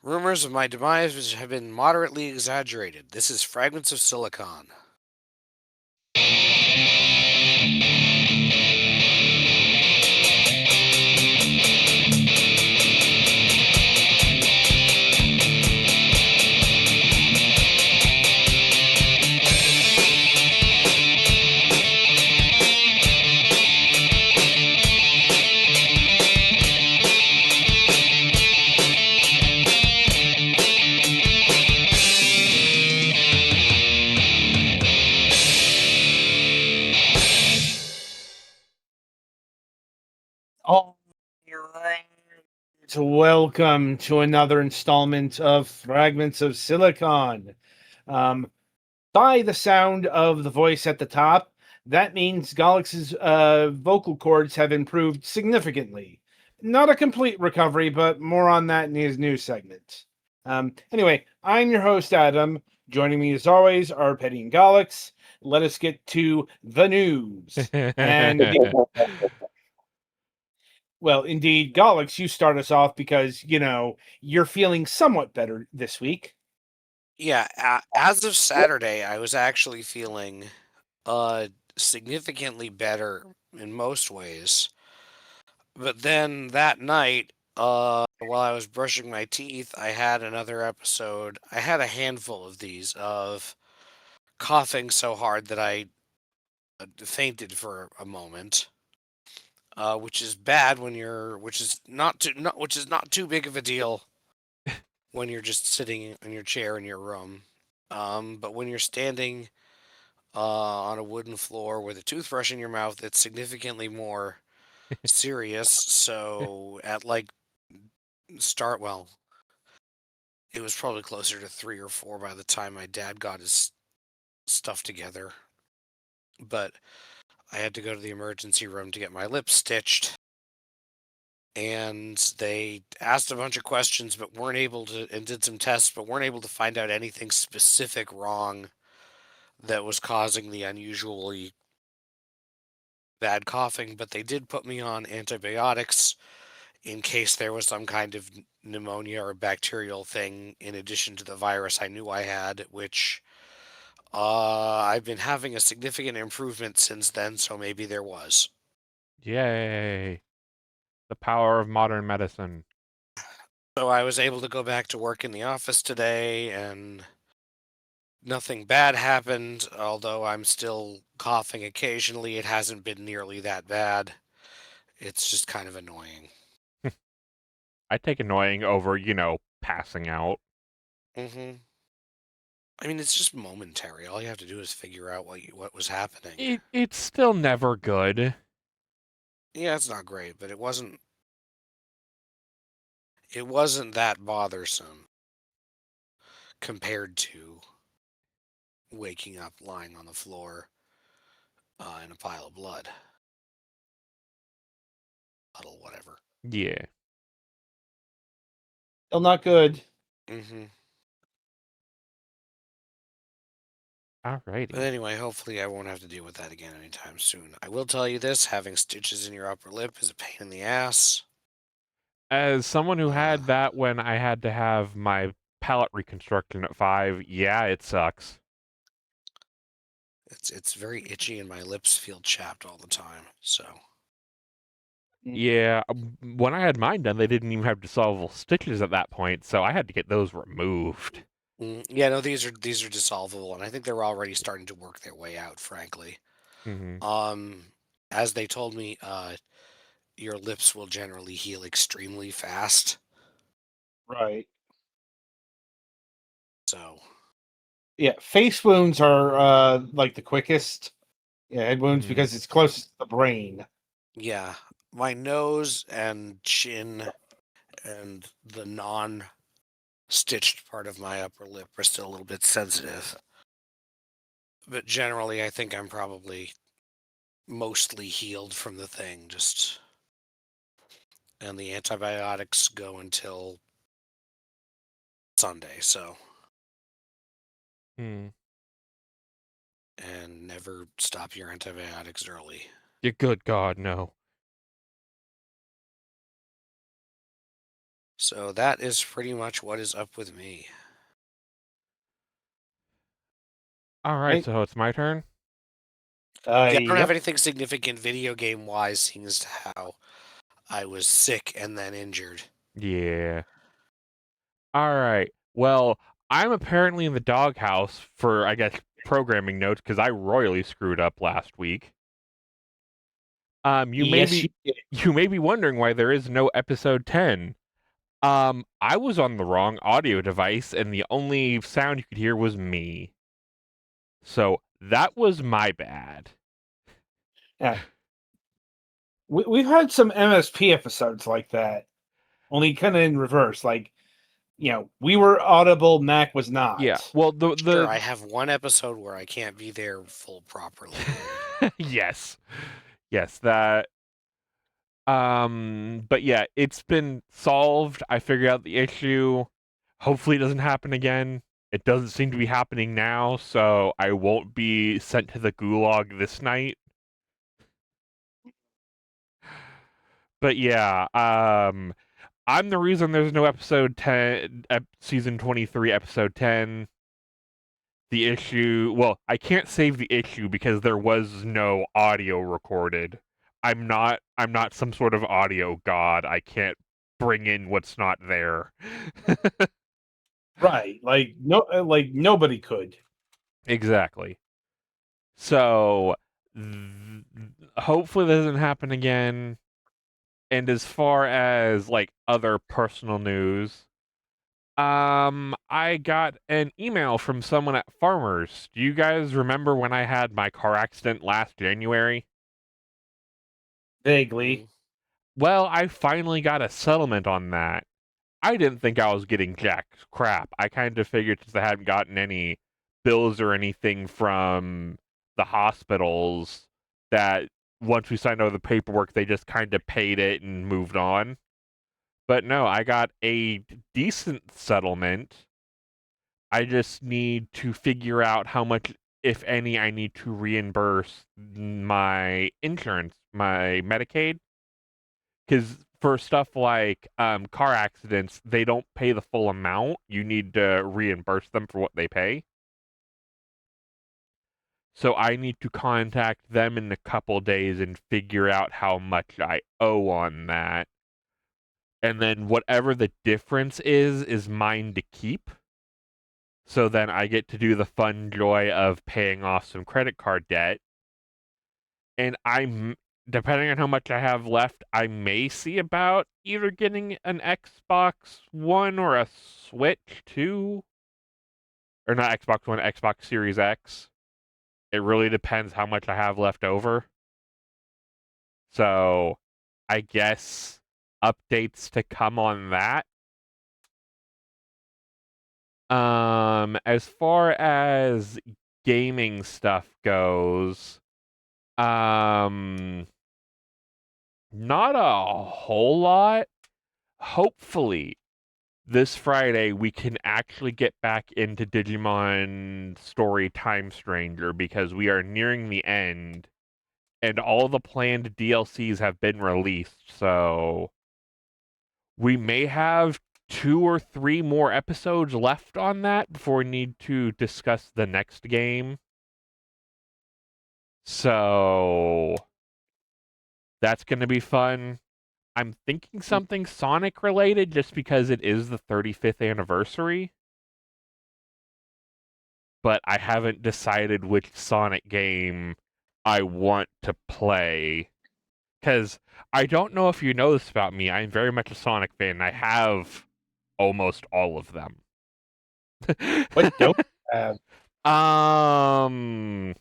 Rumors of my demise have been moderately exaggerated. This is Fragments of Silicon. All right. Welcome to another installment of Fragments of Silicon. By the sound of the voice at the top, that means Golix's vocal cords have improved significantly. Not a complete recovery, but more on that in his news segment. Anyway, I'm your host, Adam. Joining me, as always, are Petty and Golix. Let us get to the news. And Well, indeed, Golix, you start us off because, you're feeling somewhat better this week. Yeah, as of Saturday, I was actually feeling significantly better in most ways. But then that night, while I was brushing my teeth, I had another episode. I had a handful of these of coughing so hard that I fainted for a moment. Which is bad when which is which is not too big of a deal when you're just sitting in your chair in your room. But when you're standing on a wooden floor with a toothbrush in your mouth, it's significantly more serious. So at well, it was probably closer to 3 or 4 by the time my dad got his stuff together. But I had to go to the emergency room to get my lips stitched. And they asked a bunch of questions but weren't able to, and did some tests but weren't able to find out anything specific wrong that was causing the unusually bad coughing. But they did put me on antibiotics in case there was some kind of pneumonia or bacterial thing in addition to the virus I knew I had, which I've been having a significant improvement since then, so maybe there was. Yay. The power of modern medicine. So I was able to go back to work in the office today, and nothing bad happened, although I'm still coughing occasionally. It hasn't been nearly that bad. It's just kind of annoying. I take annoying over, passing out. Mm-hmm. I mean, it's just momentary. All you have to do is figure out what was happening. It's still never good. Yeah, it's not great, but it wasn't that bothersome compared to waking up lying on the floor in a pile of blood. Puddle, whatever. Yeah. Still not good. Mm-hmm. Alrighty. But anyway, hopefully I won't have to deal with that again anytime soon. I will tell you this, having stitches in your upper lip is a pain in the ass. As someone who Uh, had that when I had to have my palate reconstruction at 5, yeah, it sucks. it's very itchy and my lips feel chapped all the time. So Yeah, when I had mine done, they didn't even have dissolvable stitches at that point, so I had to get those removed. yeah, no, these are dissolvable, and I think they're already starting to work their way out. Frankly, Mm-hmm. um, as they told me, your lips will generally heal extremely fast. Right. So Yeah, face wounds are like the quickest. Yeah, head wounds Mm-hmm. because it's closest to the brain. yeah, my nose and chin and the non-stitched part of my upper lip are still a little bit sensitive. But generally, I think I'm probably mostly healed from the thing. And the antibiotics go until Sunday, so Mm. and never stop your antibiotics early. Yeah, good God, no. So that is pretty much what is up with me. All right, Right? so it's my turn. Yeah, I don't have Yep. anything significant video game wise, seeing as to how I was sick and then injured. Yeah. All right. Well, I'm apparently in the doghouse for, I guess, programming notes because I royally screwed up last week. You may Yes, you be did. you may be wondering why there is no episode 10. I was on the wrong audio device, and the only sound you could hear was me. So that was my bad. Yeah. We've had some MSP episodes like that, only kind of in reverse. Like, we were audible, Mac was Yeah. not. Well, Sure, I have one episode where I can't be there full properly. yes, yes, that. But yeah, it's been solved. I figured out the issue. Hopefully, it doesn't happen again. It doesn't seem to be happening now, so I won't be sent to the gulag this night. But yeah, I'm the reason there's no episode 10, season 23, episode 10. The issue, well, I can't save the issue because there was no audio recorded. I'm not some sort of audio god. I can't bring in what's not there. Right. Like like nobody could. Exactly. So hopefully that doesn't happen again. And as far as like other personal news, I got an email from someone at Farmers. Do you guys remember when I had my car accident last January? Vaguely. Mm. Well, I finally got a settlement on that. I didn't think I was getting jack crap. I kind of figured since I hadn't gotten any bills or anything from the hospitals that once we signed over the paperwork, they just kind of paid it and moved on. But no, I got a decent settlement. I just need to figure out how much, if any, I need to reimburse my insurance, my Medicaid. Because for stuff like car accidents, they don't pay the full amount. You need to reimburse them for what they pay. So I need to contact them in a couple days and figure out how much I owe on that. And then whatever the difference is mine to keep. So then I get to do the fun joy of paying off some credit card debt. And depending on how much I have left, I may see about either getting an Xbox One or a Switch 2. Or not Xbox One, Xbox Series X. It really depends how much I have left over. So I guess updates to come on that. As far as gaming stuff goes, um, not a whole lot. Hopefully, this Friday we can actually get back into Digimon Story Time Stranger because we are nearing the end and all the planned DLCs have been released. So we may have 2 or 3 more episodes left on that before we need to discuss the next game. So that's going to be fun. I'm thinking something Sonic related just because it is the 35th anniversary. But I haven't decided which Sonic game I want to play. Because I don't know if you know this about me. I'm very much a Sonic fan. And I have almost all of them. What don't you have? um,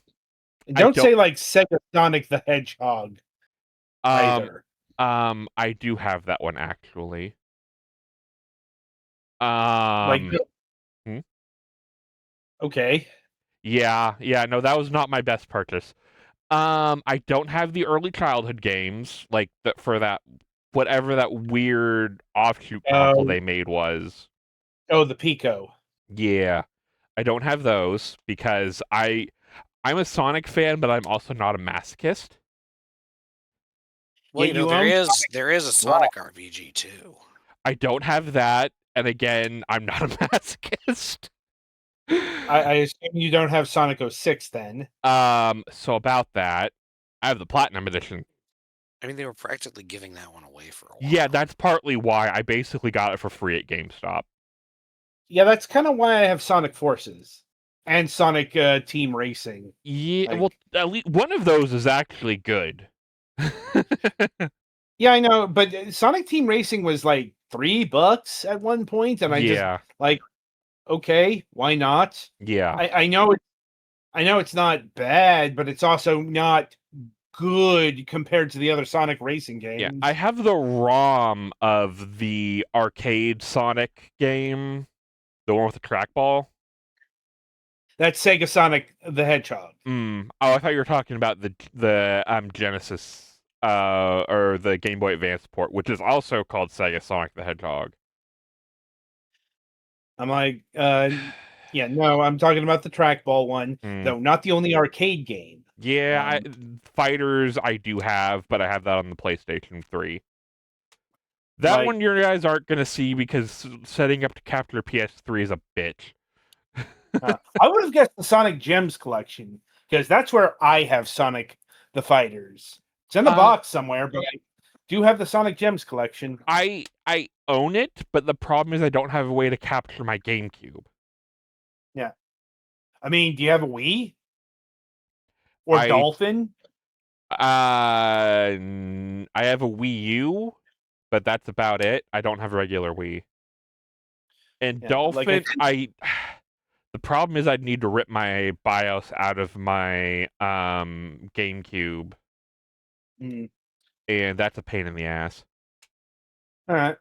I Don't don't. say like Sega Sonic the Hedgehog Um, either. I do have that one actually. Like, Um, hmm? okay. Yeah, no, that was not my best purchase. I don't have the early childhood games like for that whatever that weird offshoot console Oh, they made was. the Pico. Yeah, I don't have those because I'm a Sonic fan, but I'm also not a masochist. Well, Yet you there own is a Sonic. Sonic RPG too. I don't have that, and again, I'm not a masochist. I assume you don't have Sonic 06 then. So about that, I have the Platinum Edition. I mean, they were practically giving that one away for a while. Yeah, that's partly why I basically got it for free at GameStop. Yeah, that's kind of why I have Sonic Forces and Sonic Team Racing. Yeah, Like, well, at least one of those is actually good. yeah, I know, but Sonic Team Racing was like $3 at one point, and I just Yeah, like, okay, why not? yeah, I know it's not bad, but it's also not good compared to the other Sonic racing yeah. games. I have the ROM of the arcade Sonic game, the one with the trackball. That's Sega Sonic the Hedgehog. Oh, I thought you were talking about the Genesis or the Game Boy Advance port, which is also called Sega Sonic the Hedgehog. I'm like, yeah, no, I'm talking about the trackball one, though not the only arcade game. Yeah, Fighters I do have, but I have that on the PlayStation 3. That Like, one you guys aren't going to see because setting up to capture PS3 is a bitch. I would have guessed the Sonic Gems collection, because that's where I have Sonic the Fighters. It's in the box somewhere, but I do have the Sonic Gems collection. I own it, but the problem is I don't have a way to capture my GameCube. Yeah. I mean, do you have a Wii? Or Dolphin? I have a Wii U, but that's about it. I don't have a regular Wii. And Yeah, Dolphin, the problem is I'd need to rip my BIOS out of my GameCube, and that's a pain in the ass. all right.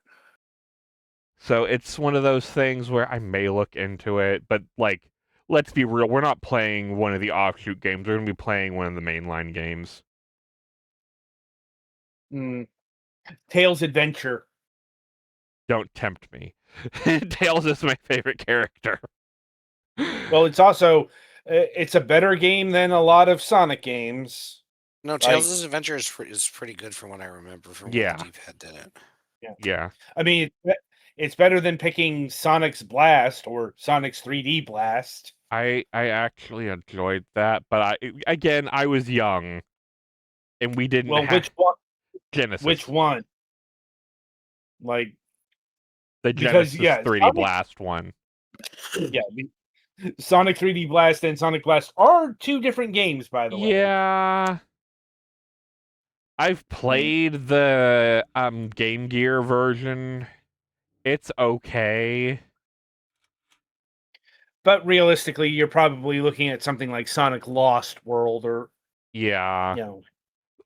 So it's one of those things where I may look into it, but like, let's be real, we're not playing one of the offshoot games. We're going to be playing one of the mainline games. Tails Adventure. Don't tempt me. Tails is my favorite character. Well, it's also it's a better game than a lot of Sonic games. No, Tails' Adventure is pretty good from what I remember from when the D-pad did it. Yeah. I mean, it's better than picking Sonic's Blast or Sonic's 3D Blast. I actually enjoyed that, but I was young, and we didn't have which one? Genesis. Which one? Like the Genesis 3D Sonic, Blast one. Yeah, Sonic 3D Blast and Sonic Blast are two different games, by the way. Yeah. I've played the Game Gear version. It's okay. But realistically, you're probably looking at something like Sonic Lost World or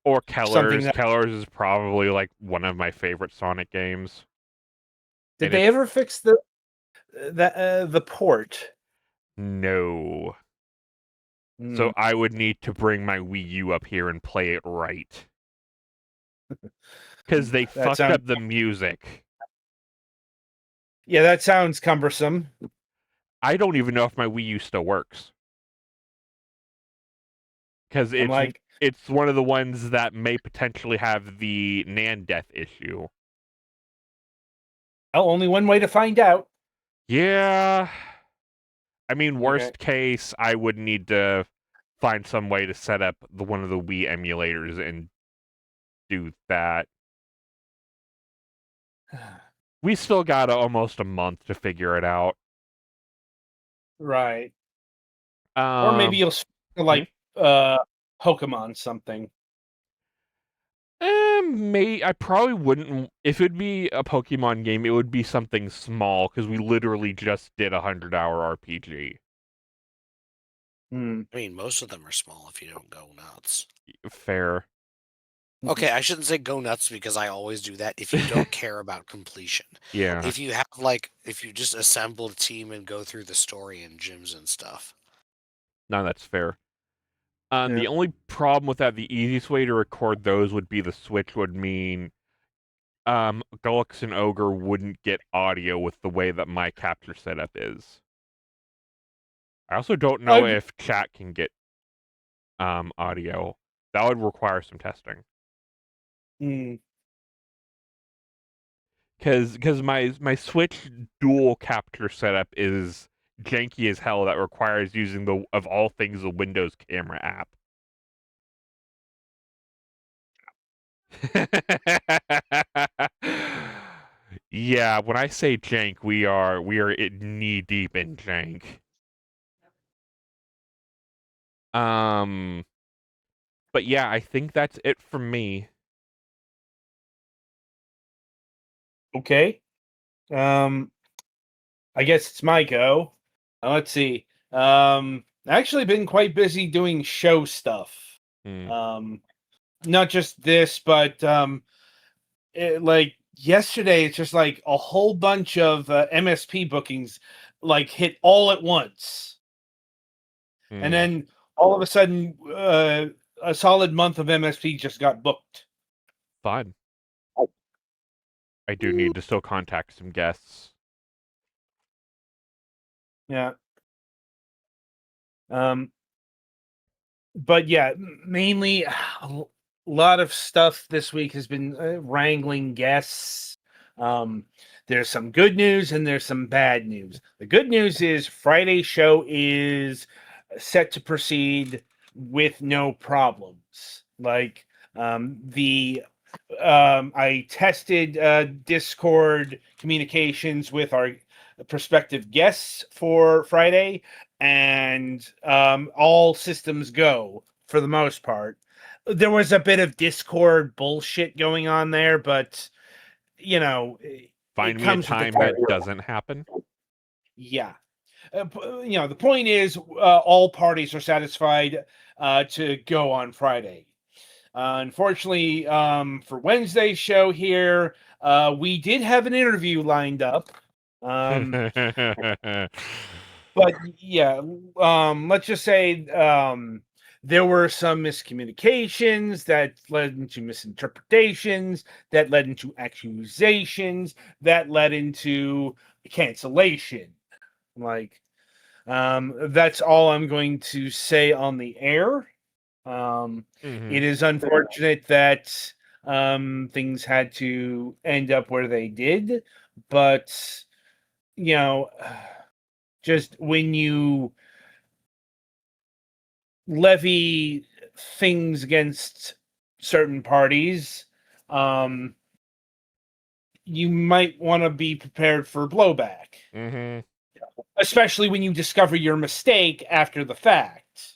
or Keller's. Keller's is probably like one of my favorite Sonic games. Did they ever fix the port? No. So I would need to bring my Wii U up here and play it right. Because they fucked up the music. Yeah, that sounds cumbersome. I don't even know if my Wii U still works. Because it's one of the ones that may potentially have the NAND death issue. Well, only one way to find out. Yeah. I mean, worst case, I would need to find some way to set up one of the Wii emulators and do that. We still got almost a month to figure it out. Right. Or maybe you'll like Pokemon something. I probably wouldn't. If it'd be a Pokemon game, it would be something small because we literally just did a 100-hour RPG. I mean, most of them are small if you don't go nuts. Fair. Okay, I shouldn't say go nuts because I always do that if you don't care about completion. Yeah. If you just assemble a team and go through the story and gyms and stuff. No, that's fair. The only problem with that, the easiest way to record those would be the Switch would mean Gulix and Ogre wouldn't get audio with the way that my capture setup is. I also don't know if chat can get audio. That would require some testing. Because my Switch dual capture setup is janky as hell. That requires using the of all things the Windows camera app. Yeah, when I say jank, we are knee deep in jank. But yeah, I think that's it from me. Okay. I guess it's my go. Let's see. Actually been quite busy doing show stuff. Hmm. Not just this, but like yesterday, it's just like a whole bunch of MSP bookings like hit all at once, and Hmm. then all of a sudden, a solid month of MSP just got booked. Fun. I do need to still contact some guests. Yeah. But yeah, mainly a lot of stuff this week has been wrangling guests. There's some good news and there's some bad news. The good news is Friday's show is set to proceed with no problems. Like the I tested Discord communications with our prospective guests for Friday, and all systems go for the most part. There was a bit of Discord bullshit going on there, but you know, it Find me a comes with the time that territory. doesn't happen. Yeah. The point is, all parties are satisfied to go on Friday. Unfortunately, for Wednesday's show here, we did have an interview lined up. But yeah, let's just say there were some miscommunications that led into misinterpretations, that led into accusations, that led into cancellation. Like, that's all I'm going to say on the air. It is unfortunate that things had to end up where they did, but you know, just when you levy things against certain parties, you might want to be prepared for blowback, Mm-hmm. especially when you discover your mistake after the fact.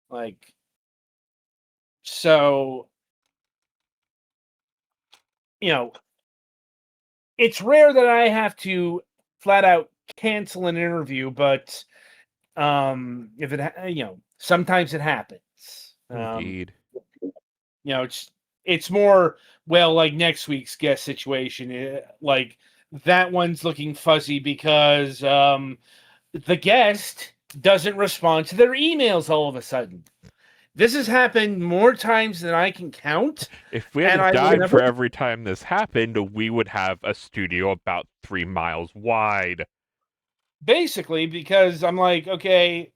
Like, so, it's rare that I have to flat out cancel an interview, but if sometimes it happens. Indeed. It's more, well, like next week's guest situation. Like that one's looking fuzzy because the guest doesn't respond to their emails all of a sudden. This has happened more times than I can count. If we had And a I will dime for never, every time this happened, we would have a studio about 3 miles wide. basically, because I'm like, okay,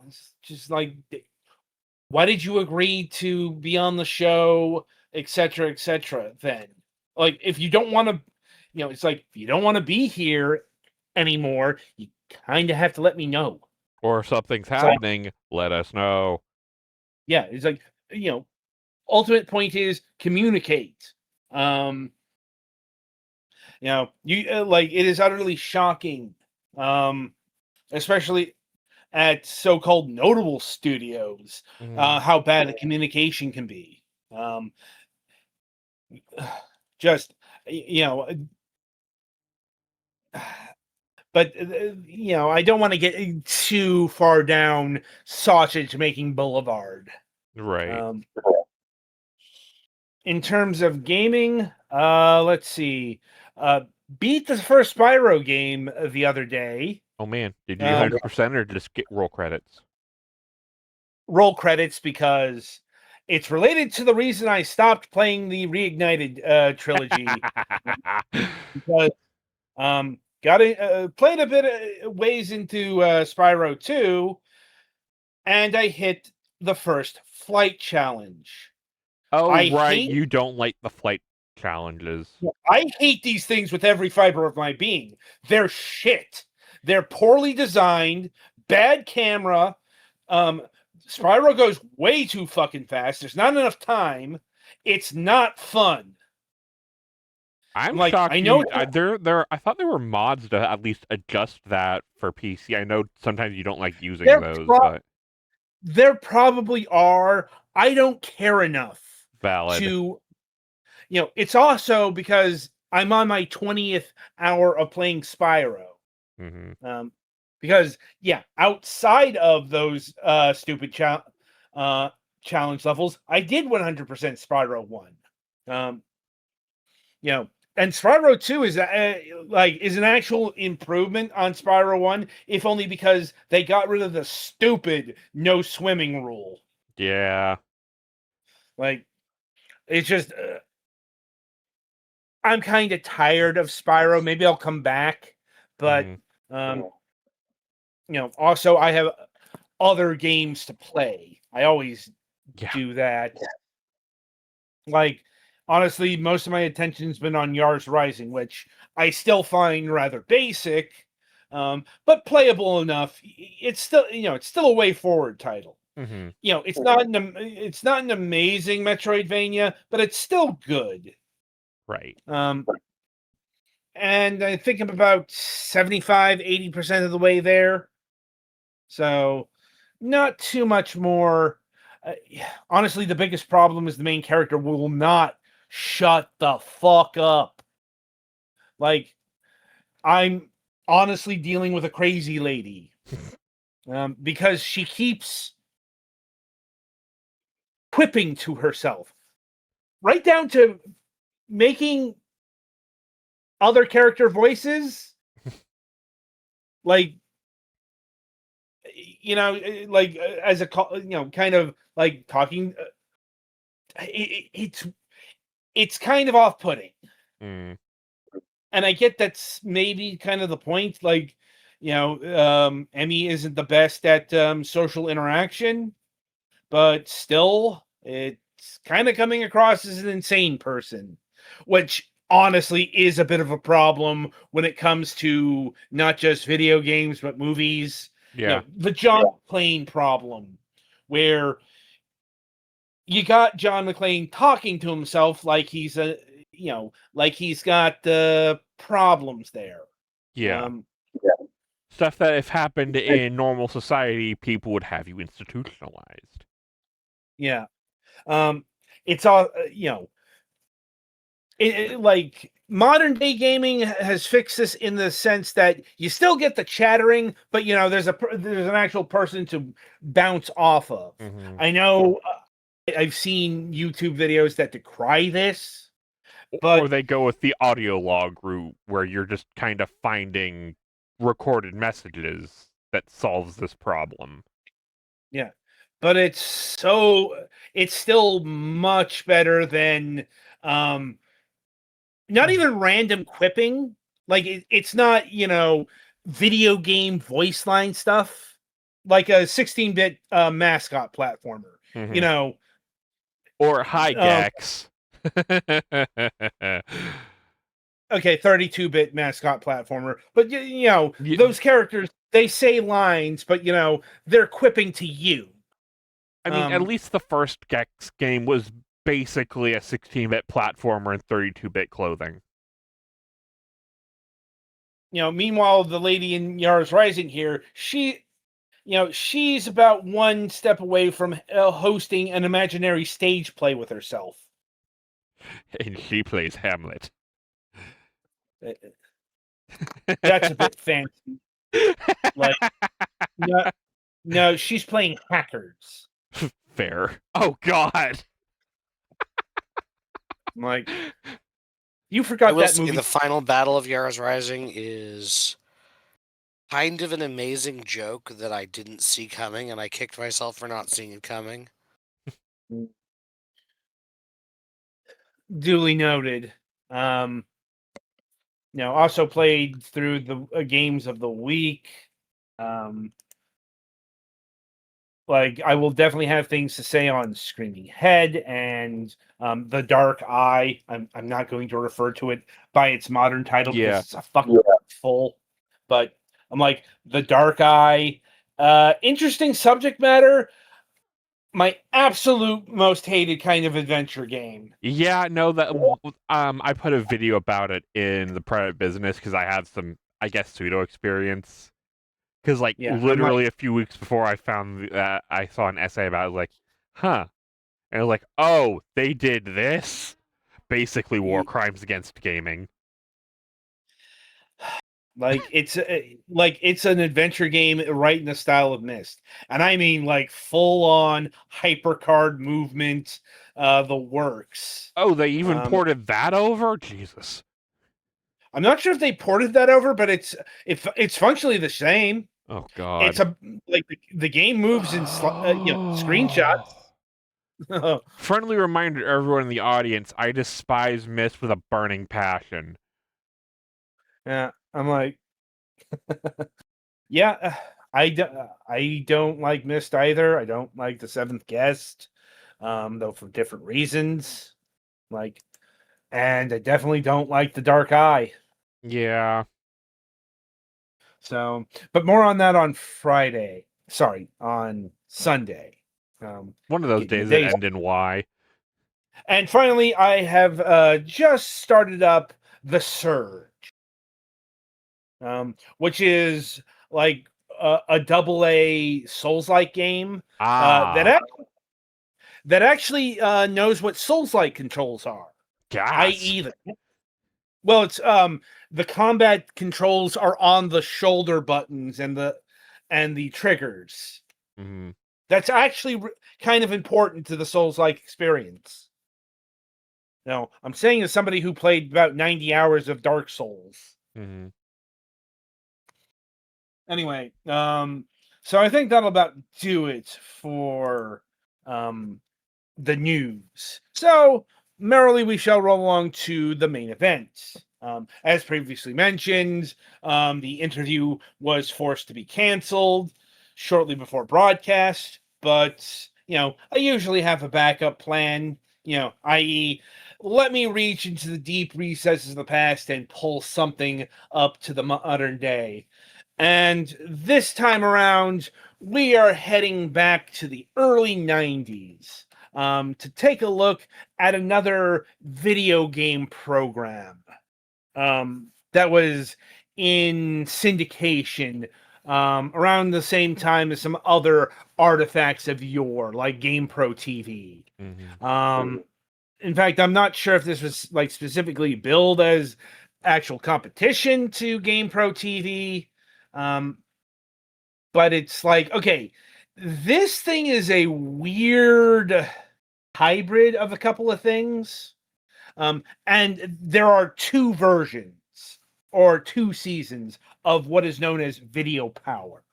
it's just like, why did you agree to be on the show, etc., etc. Then, like, if you don't want to, it's like if you don't want to be here anymore, you kind of have to let me know. Or if something's It's like, happening, let us know. yeah, it's like, ultimate point is communicate. You like, it is utterly shocking, especially at so-called notable studios, how bad the communication can be. Just, but I don't want to get too far down sausage making boulevard. Right. In terms of gaming, let's see. Beat the first Spyro game the other day. Oh man, did you 100% or just get roll credits? Roll credits, because it's related to the reason I stopped playing the Reignited trilogy. Because played a bit of ways into Spyro 2, and I hit the first flight challenge. Oh I right, hate you don't like the flight challenges. I hate these things with every fiber of my being. They're shit. They're poorly designed, bad camera. Spyro goes way too fucking fast. There's not enough time. It's not fun. I'm like, shocked I know I thought there were mods to at least adjust that for PC. I know sometimes you don't like using There those, pro- but there probably are. I don't care enough valid. to, it's also because I'm on my 20th hour of playing Spyro. Mm-hmm. Because outside of those stupid challenge levels, I did 100% Spyro 1. And Spyro 2 is an actual improvement on Spyro 1, if only because they got rid of the stupid no swimming rule. Yeah. Like, it's just I'm kind of tired of Spyro. Maybe I'll come back, but also I have other games to play. I always do that. Like, honestly, most of my attention's been on Yars Rising, which I still find rather basic, but playable enough. It's still, it's still a way forward title. Mm-hmm. It's not an amazing Metroidvania, but it's still good. Right. And I think I'm about 75-80% of the way there. So, not too much more. Honestly, the biggest problem is the main character will not shut the fuck up. Like, I'm honestly dealing with a crazy lady. Because she keeps quipping to herself. Right down to making other character voices. Like, like as a, kind of like talking. It's kind of off-putting. Mm. And I get that's maybe kind of the point. Like, Emmy isn't the best at social interaction, but still, it's kind of coming across as an insane person, which honestly is a bit of a problem when it comes to not just video games, but movies. Yeah. The John McClane problem, where you got John McClane talking to himself like he's like he's got problems there. Yeah. Stuff that if happened in normal society, people would have you institutionalized. Yeah. It's all, like modern day gaming has fixed this in the sense that you still get the chattering, but there's an actual person to bounce off of. Mm-hmm. I know I've seen YouTube videos that decry this, or they go with the audio log route where you're just kind of finding recorded messages that solves this problem. Yeah. But it's still much better than not even random quipping. Like, it's not, video game voice line stuff, like a 16-bit mascot platformer. Mm-hmm. Or hi Gex. Okay, 32-bit mascot platformer. But those characters, they say lines, but they're quipping to you. I mean, at least the first Gex game was basically a 16-bit platformer in 32-bit clothing. Meanwhile, the lady in Yars Rising here, she's about one step away from hosting an imaginary stage play with herself. And she plays Hamlet. That's a bit fancy. Like, no, she's playing hackers. Fair. Oh, God. Like, you forgot that movie. The final battle of Yara's Rising is kind of an amazing joke that I didn't see coming, and I kicked myself for not seeing it coming. Duly noted. Also played through the games of the week. like I will definitely have things to say on Screaming Head and The Dark Eye. I'm not going to refer to it by its modern title because Yeah. it's a fucking full. But I'm like The Dark Eye. Interesting subject matter. My absolute most hated kind of adventure game. Yeah, no, that I put a video about it in the private business because I had some, I guess, pseudo experience. Because like Yeah, I'm like, literally a few weeks before I found I saw an essay about it, I was like, huh, and I was like, oh, they did this. Basically, war crimes against gaming. like it's an adventure game right in the style of Myst, and I mean like full on hypercard movement, the works. Oh, they even ported that over? Jesus. I'm not sure if they ported that over, but it's functionally the same. Oh God. It's a like the game moves in screenshots. Friendly reminder to everyone in the audience: I despise Myst with a burning passion. Yeah, I'm like, yeah, I don't like Myst either. I don't like the Seventh Guest, though for different reasons. Like, and I definitely don't like the Dark Eye. Yeah. So, but more on that on Friday. Sorry, on Sunday. One of those getting the days that days. end in Y. And finally, I have just started up The Surge, which is like a double A Souls-like game Ah. that actually knows what Souls-like controls are, Gas. i.e. it's the combat controls are on the shoulder buttons and the triggers. Mm-hmm. That's actually kind of important to the Souls-like experience. No, I'm saying as somebody who played about 90 hours of Dark Souls. Mm-hmm. Anyway, so I think that'll about do it for the news. So merrily we shall roll along to the main event. As previously mentioned, the interview was forced to be canceled shortly before broadcast, but I usually have a backup plan, i.e., let me reach into the deep recesses of the past and pull something up to the modern day. And this time around, we are heading back to the early 90s to take a look at another video game program that was in syndication around the same time as some other artifacts of yore, like GamePro TV. Mm-hmm. In fact, I'm not sure if this was like specifically billed as actual competition to GamePro TV. But it's like, okay, this thing is a weird hybrid of a couple of things. And there are two versions or two seasons of what is known as Video Power.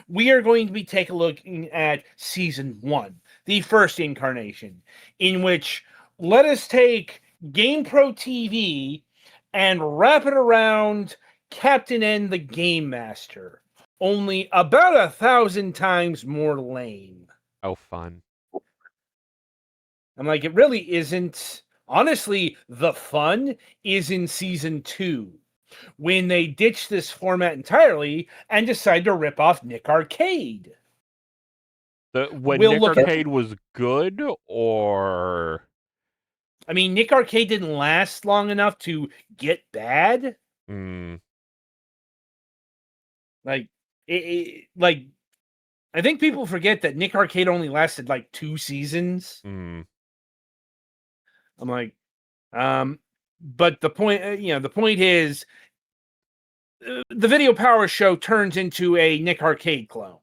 We are going to be taking a look at season 1, the first incarnation, in which let us take GamePro TV and wrap it around Captain N the Game Master, only about 1,000 times more lame. Oh, fun. I'm like, it really isn't. Honestly, the fun is in season 2, when they ditched this format entirely and decided to rip off Nick Arcade. When Nick Arcade was good, or I mean, Nick Arcade didn't last long enough to get bad. Like, like I think people forget that Nick Arcade only lasted like 2 seasons. I'm like, but the point, the point is, the Video Power Show turns into a Nick Arcade clone.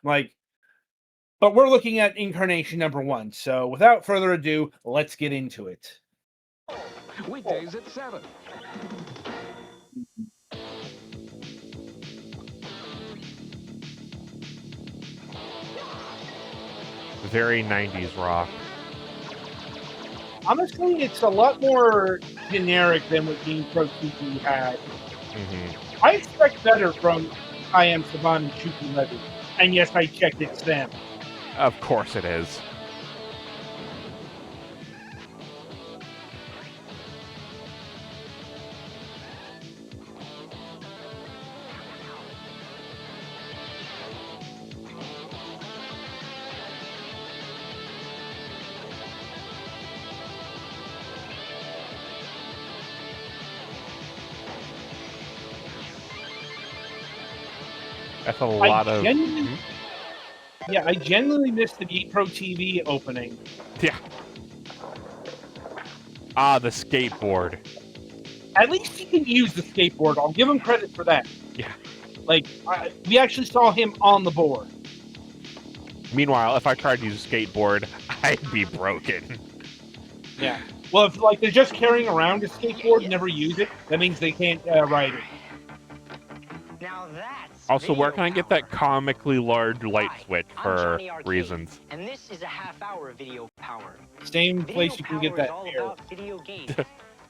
Like, but we're looking at incarnation number 1. So without further ado, let's get into it. Weekdays at 7. very 90s rock. Honestly, it's a lot more generic than what GamePro TV had. I expect better from I Am Saban and Shuki Levy. And yes, I checked, it's them. Of course it is. That's a lot of... Yeah, I genuinely missed the Geek Pro TV opening. Yeah. Ah, the skateboard. At least he can use the skateboard. I'll give him credit for that. Yeah. Like, we actually saw him on the board. Meanwhile, if I tried to use a skateboard, I'd be broken. Yeah. Well, if like they're just carrying around a skateboard and never use it, that means they can't ride it. Now that's Also, where can I get that power. comically large light switch I'm for Johnny Arcade, reasons? And this is a half-hour video power. Same Video place you can get power that is all air. about video games.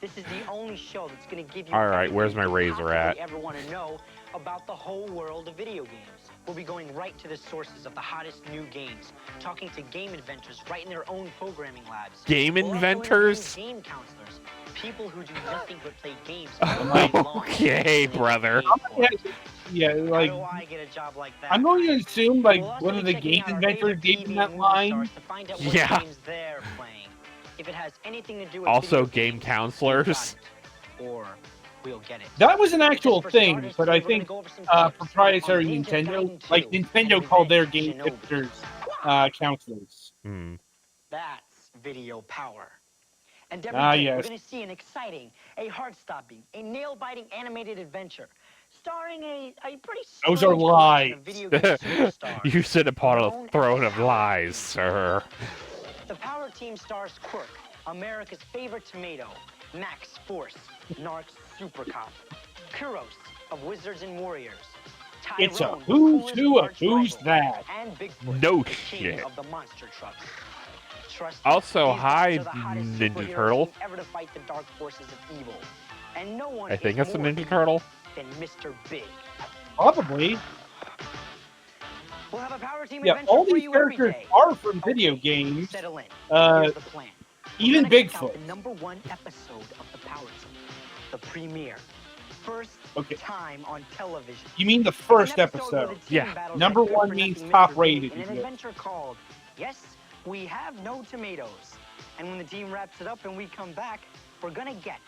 This is the only show that's going to give you All right, everything where's my you could razor possibly at? ever want to know about the whole world of video games. We'll be going right to the sources of the hottest new games, talking to game inventors right in their own programming labs. Game We'll also inventors? interview game counselors, people who do nothing but play games all night long. Okay, brother. Yeah, like How do I get a job like that? I'm going to assume like We'll also one be of the checking game out our inventors favorite gave TV him that and movie line. stars to find out what Yeah. games they're playing. If it has anything to do with Also, video game games, counselors. we've got it. Or we'll get it. That was an actual Just for thing, starters, but today I we're gonna think go over some tips proprietary on Ninja Nintendo, Gaiden like 2 Nintendo and called their Revenge game Shinobi. inventors counselors. Hmm. That's video power. And Ah, every day yes. we're going to see an exciting, a heart-stopping, a nail-biting animated adventure starring a pretty Those are strange collection of lies. video game superstars. You sit upon known a as throne of Power lies, Rangers. sir. The Power Team stars Quirk, America's favorite tomato, Max Force, Narc's Super Cop, Kuros of Wizards and Warriors, It's a Tyrone, the who's coolest who of arch who's rival, that. and Bigfoot, No the king shit. of the monster trucks. Trust me, Also, these guys hi, are the hottest Ninja superheroes Turtle. ever to fight the dark forces of evil. And no one I think is that's a more Ninja Turtle. than Mr. Big. Probably. We'll have a Power Team Yeah, adventure all for these you every characters day. are from video Okay, games. settle in. Uh, Here's the plan. We're even gonna check out Bigfoot. the #1 episode of the Power Team, the premiere. First Okay. time on television. You mean the It's an first episode where episode? the team Yeah. battles Number a good one for means nothing top Mr. rated, Big in an you get. adventure called Yes, We Have No Tomatoes. And when the team wraps it up and we come back, we're gonna get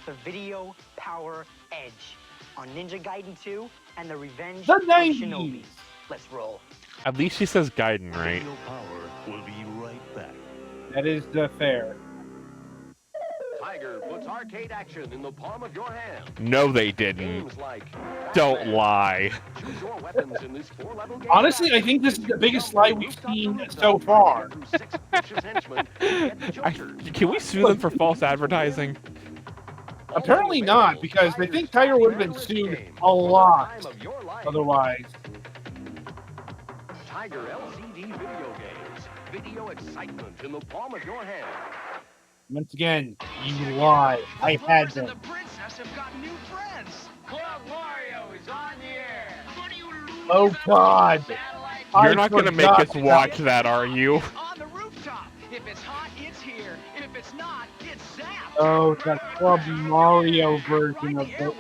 the Video Power Edge on Ninja Gaiden 2 and the Revenge The of 90s. Shinobi. Let's roll. At least she says Gaiden, right? Radio Power will be right back. That is fair. Tiger puts arcade action in the palm of your hand. No, they didn't. Games like Don't lie. choose your weapons in this 4-level game. Honestly, I think this is the biggest lie we've seen so far. Can we sue them for false advertising? Apparently not, because I think Tiger would have been sued a lot otherwise. Tiger LCD video games. Video excitement in the palm of your hand. Once again, you lie. I had The them. princess have got new friends. Club Mario is on the air. Oh God! You're not gonna make us watch that, are you? On the rooftop. If it's hot, it's here. If it's not, it's zapped. Oh, that Club Mario version of the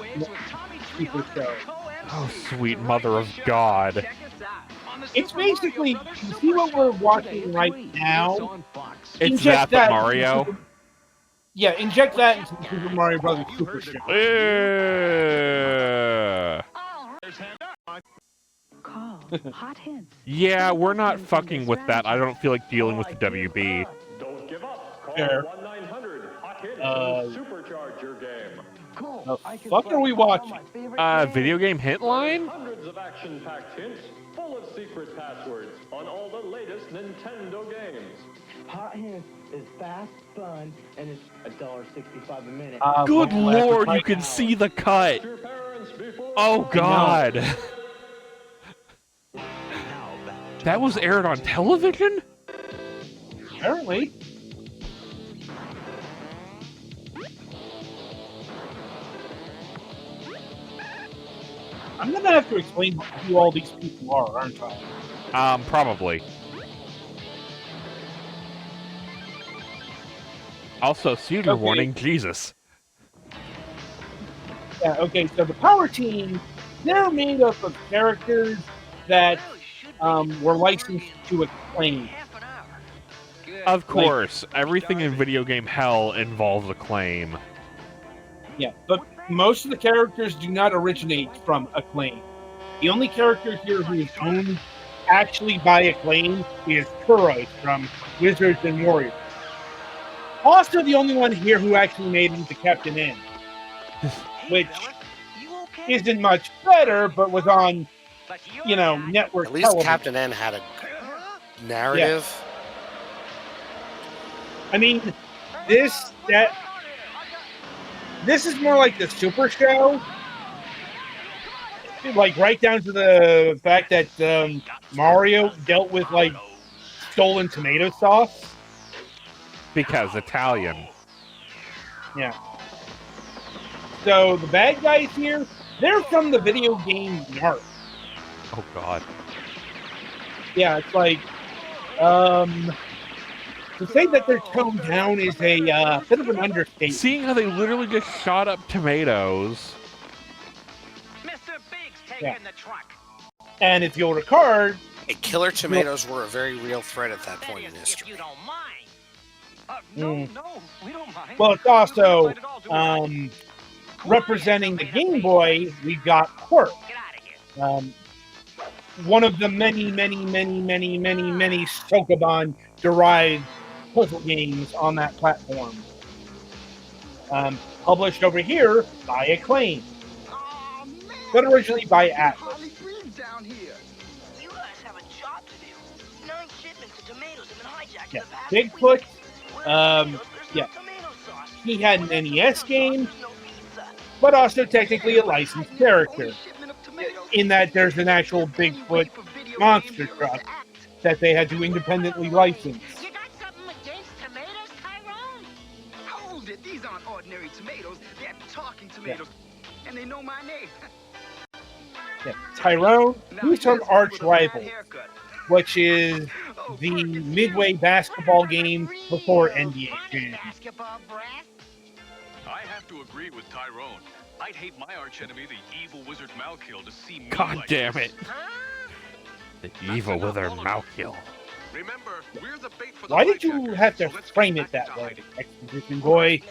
Super Show. Oh, sweet mother of God. It's basically, you see what we're watching right now? It's Inject that that Mario. into- Yeah, inject that into the Super Mario Brothers Super Show. Call hot hints. Yeah, we're not fucking with that. I don't feel like dealing with the WB. Don't give up. Call Fair. 1-900 Hot Hits and supercharge your game. The fuck are we watching? Video game hint line? Hundreds of action-packed hints, full of secret passwords on all the latest Nintendo games. Hot Hints is fast, fun, and it's $1.65 a minute. Good fucking lord, you advertising. can see the cut. Your parents before Oh god. Now back to That was aired on television? Apparently. I'm gonna have to explain who all these people are, aren't I? Probably. Also, Cedar Okay. warning, Jesus. Yeah, okay, so the Power Team, they're made up of characters that were licensed to Acclaim. Of course, everything in video game hell involves Acclaim. Yeah, but most of the characters do not originate from Acclaim. The only character here who is owned actually by Acclaim is Kuros from Wizards and Warriors. Also, the only one here who actually made it to Captain N, which isn't much better, but was on, network At least television. Captain N had a narrative. Yeah. I mean, this is more like the Super Show, like right down to the fact that Mario dealt with like stolen tomato sauce. Because Italian. Yeah. So the bad guys here, they're from the video game Narc. Oh god. Yeah, it's like, to say that they're toned down is a bit of an understatement. Seeing how they literally just shot up tomatoes. Mr. Big's taking the truck. And if you'll recall, Killer tomatoes were a very real threat at that point in If history. you don't mind. No, we don't mind. well, it's also representing the Game Boy, we've got Quirk. Get out of here. One of the many Sokoban-derived puzzle games on that platform. Published over here by Acclaim, but originally by Atlas. Down here. You guys have a job to do. 9 shipments of tomatoes have been hijacked Yeah, in the past Bigfoot, week. yeah, he had an NES game, but also technically a licensed character, in that there's an actual Bigfoot monster truck that they had to independently license. You got something against tomatoes, Tyrone? Hold it. These aren't ordinary tomatoes. They're talking tomatoes. And they know my name. Yeah. Tyrone, he's from Arch Rival, which is the Midway basketball game before NBA Jam. Basketball brass? I have to agree with Tyrone. I'd hate my archenemy, the evil wizard Malkiel, to see me God like damn this. it. The evil wither Malkiel. Remember, we're the bait for the Why did you hijackers, have to so let's frame get it back that to way, hiding. Exposition Boy?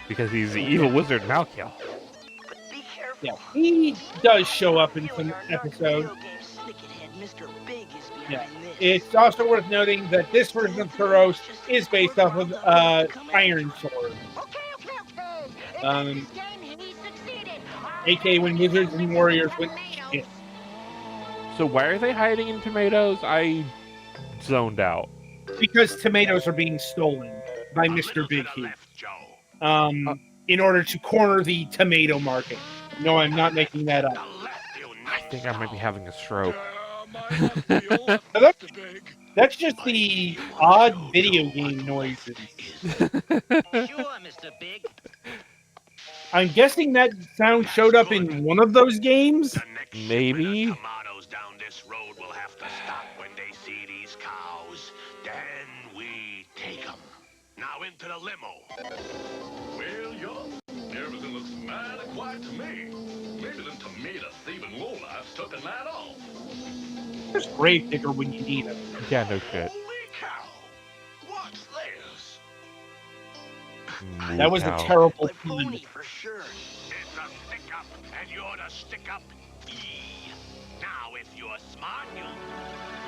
Because he's the evil wizard Malkiel. Yeah, he does show up in some episodes. Yeah, it's also worth noting that this version of Kuros is based off of Iron Sword. aka when Wizards and Warriors went shit. So why are they hiding in tomatoes? I zoned out. Because tomatoes are being stolen by Mr. Big Heat. In order to corner the tomato market. No, I'm not making that up. I think I might be having a stroke. That's just the odd video game noises. Sure, Mr. Big. I'm guessing that sound showed up in one of those games? Maybe? Tomatoes down this road will have to stop when they see these cows. Then we take them. Now into the limo. Well, young, everything looks mighty quiet to me. Maybe them tomato thieving lowlifes took a night off. There's Gravedigger when you need him. Yeah, no shit. Holy cow! What's this? That was a Cow. terrible feed. For sure. It's a stick-up, and you're the stick-up E. Now, if you're smart, you'll...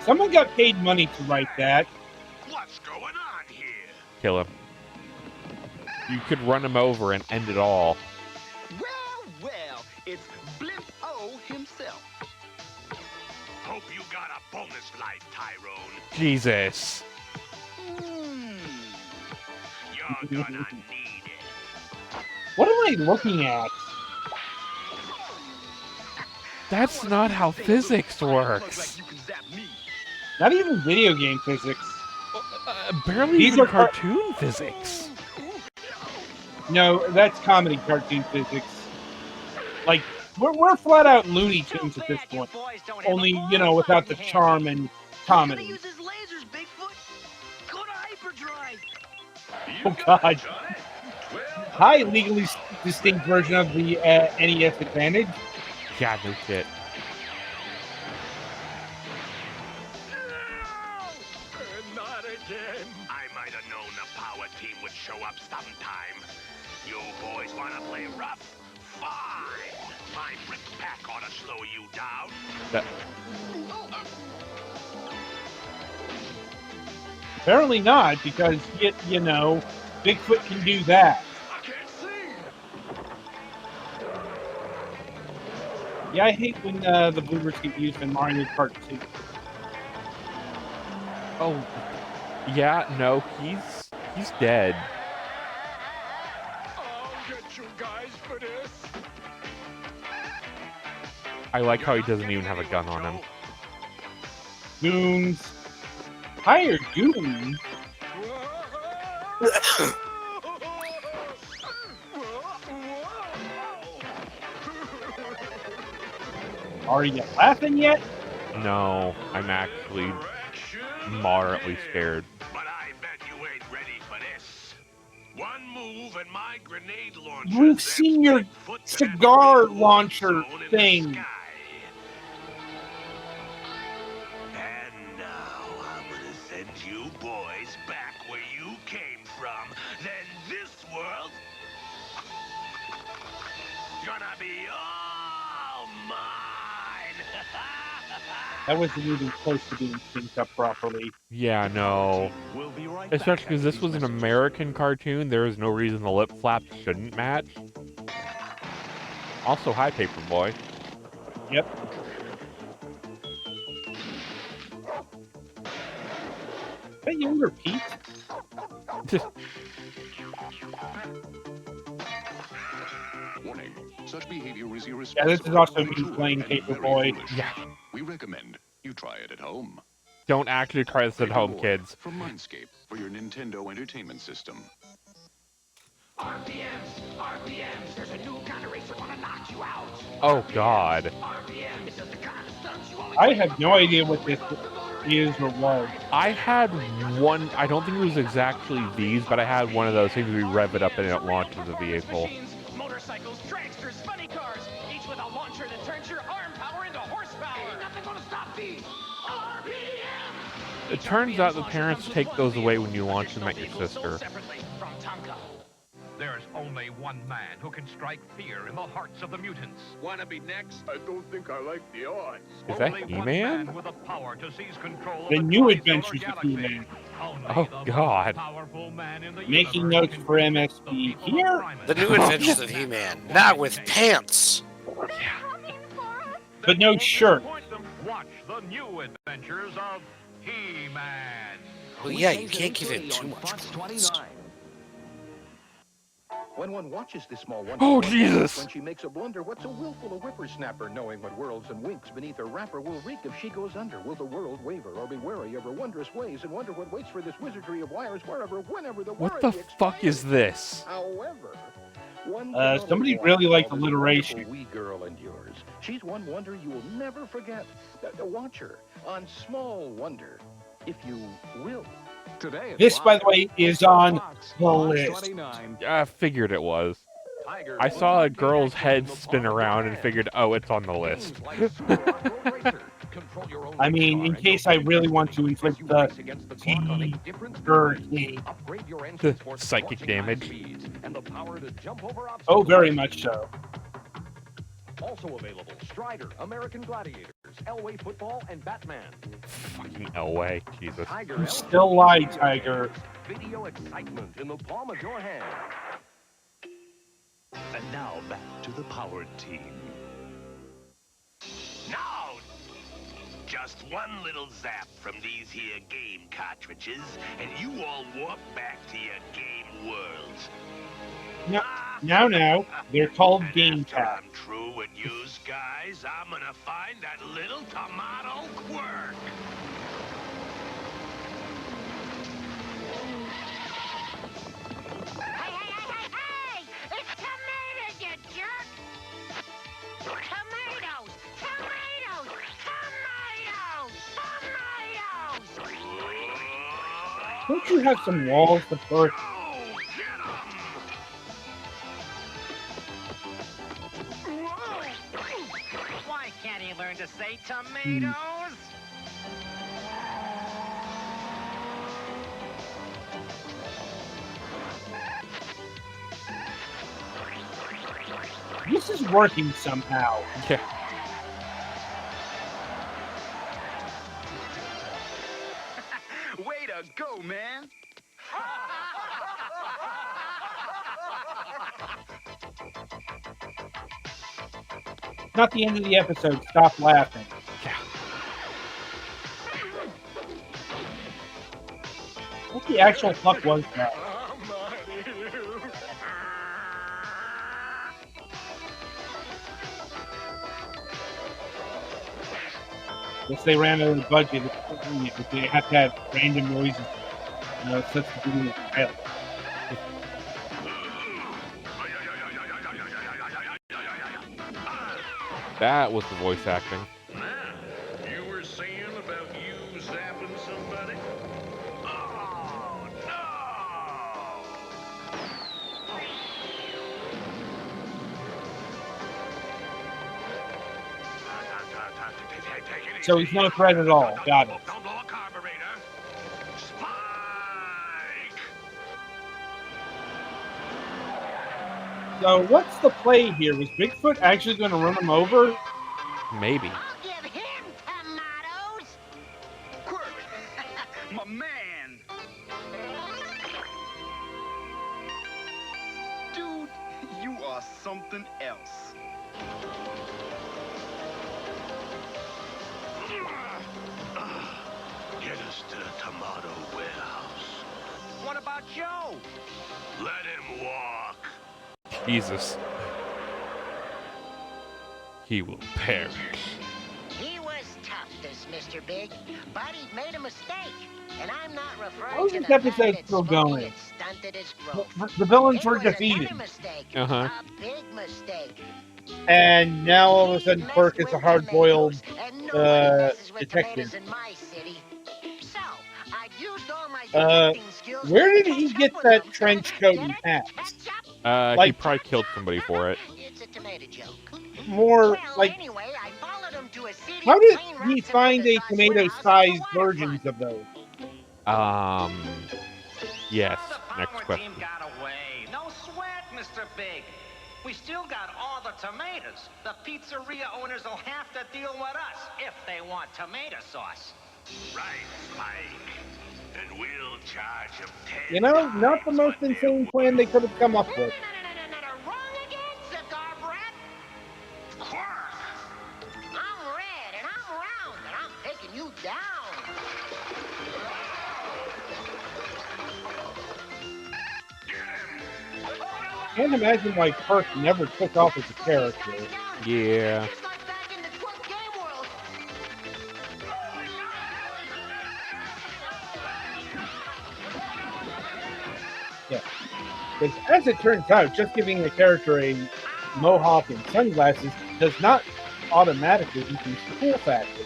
Someone got paid money to write that. What's going on here? Kill him. You could run him over and end it all. Well, it's Blimp O himself. Hope you got a bonus life, Tyrone. Jesus. You're gonna need it. What am I looking at? That's not how physics works. Not even video game physics. Barely These even are car- cartoon physics. No, that's comedy cartoon physics. Like we're flat out Looney Tunes at this point. Only, without the charm and comedy. He uses lasers, Bigfoot. Go to hyperdrive. Oh God! Hi, legally distinct version of the NES Advantage. Yeah, no shit. Not again. I might have known the power team would show up sometime. You boys want to play rough? Fine. My brick pack ought to slow you down. Apparently not, because Bigfoot can do that. I can't see. Yeah, I hate when the bloopers get used in Mario Kart 2. Oh, yeah, no, he's dead. I'll get you guys for this. I like how he doesn't even have a gun on him. Goons. Hire goons? Are you laughing yet? No, I'm actually moderately scared. But I bet you ain't ready for this. One move and my grenade launcher. You've seen your cigar launcher thing. And now I'm gonna send you boys back where you came from. Then this world gonna be all mine. That wasn't even close to being synced up properly. Yeah, no. Especially because this was an American cartoon, there is no reason the lip flaps shouldn't match. Also, hi, Paperboy. Yep. Is that younger Pete? Warning. Such behavior is irresponsible. Yeah, this is also me playing Paperboy. Yeah. We recommend you try it at home. Don't actually try this at home, kids. From Mindscape for your Nintendo Entertainment System. RPMs, there's a new kind of racer gonna knock you out. Oh, God. RPMs is the kind of stunts you only I have no idea what this is or was. I had one, I don't think it was exactly these, but I had one of those things where you rev it up and it launches a vehicle. Machines, motorcycles, dragsters, funny cars, each with a launcher that turns your arm power into horsepower. Ain't nothing gonna stop these. RPMs. It turns out the parents take those away when you launch them at your sister. Separately from Tonka. There's only one man who can strike fear in the hearts of the mutants. Wanna be next? I don't think I like the odds. Is that Only one He-Man? man with the power to seize control of The the New tri-solar Adventures of galaxy. He-Man. Only Oh, the most God. powerful man in the Making universe notes can for defeat MSP the people of here. Primus. The New Adventures of He-Man, not with pants. But no shirt. Watch the new adventures of He-Man. Well, yeah, you can't give him too much Fox clothes. 29. When one watches this small one, Oh, Jesus. when she makes a blunder, what's a willful a whippersnapper, knowing what whirls and winks beneath her wrapper will wreak if she goes under? Will the world waver or be wary of her wondrous ways and wonder what waits for this wizardry of wires wherever, whenever the What the warranty fuck is expires? this? However, one Somebody can really only liked watch alliteration. this wonderful wee girl and yours. She's one wonder you will never forget. Watch her on Small Wonder, if you will. Today, This, by the way, is on the list. I figured it was. I saw a girl's head spin around and figured, oh, it's on the list. I mean, in case I really want to inflict the Psychic damage. Oh, very much so. Also available, Strider, American Gladiators, Elway Football, and Batman. Fucking Elway, Jesus. You still lie, Tiger. Video excitement in the palm of your hand. And now back to the power team. Now, just one little zap from these here game cartridges, and you all warp back to your game worlds. Now, they're called game After tabs. I'm true with yous guys, I'm gonna find that little tomato quirk. Hey! It's tomatoes, you jerk! Don't you have some walls to perk? Why can't he learn to say tomatoes? This is working somehow. Yeah. Way to go, man. Not the end of the episode. Stop laughing. Yeah. What the actual fuck was that? Guess they ran out of budget. They have to have random noises. Such to do with the trailer. That was the voice acting. You were saying about you zapping somebody? Oh, no! So he's no threat at all. Got it. Don't blow a carburetor. Spike! So what's the play here? Is Bigfoot actually going to run him over? Maybe. I'll give him tomatoes. Quirk, my man. Dude, you are something else. Get us to the tomato warehouse. What about Joe? Let him walk. Jesus. He will perish. He was tough, this Mr. Big, but he made a mistake. And I'm not referring How is to this the episode fact that still smoking going? had stunted his growth. The villains were It was defeated. another mistake. Uh-huh. A big mistake. And now all of a sudden Quirk is a hard-boiled And no one messes with detective. tomatoes in my city. So, I've used all my detecting skills Where to did he catch get up with that them. trench coat and hat? He probably killed somebody for it. It's a tomato joke. More Well, like, anyway, I followed him to a city how of did plain he rocks and find a oversized warehouse tomato-sized versions of those? Yes. The Next power question. team got away. No sweat, Mr. Big. We still got all the tomatoes. The pizzeria owners will have to deal with us if they want tomato sauce. Right, Spike. And we'll charge him 10 You know, not the most insane plan they could have come up with. Wrong again, cigar breath. Quirk! I'm red and I'm round and I'm taking you down. Can't imagine why Quirk never took off as a character. Yeah. Just like back in the Quirk game world. Yeah. Because as it turns out, just giving a character a mohawk and sunglasses does not automatically increase the cool factor.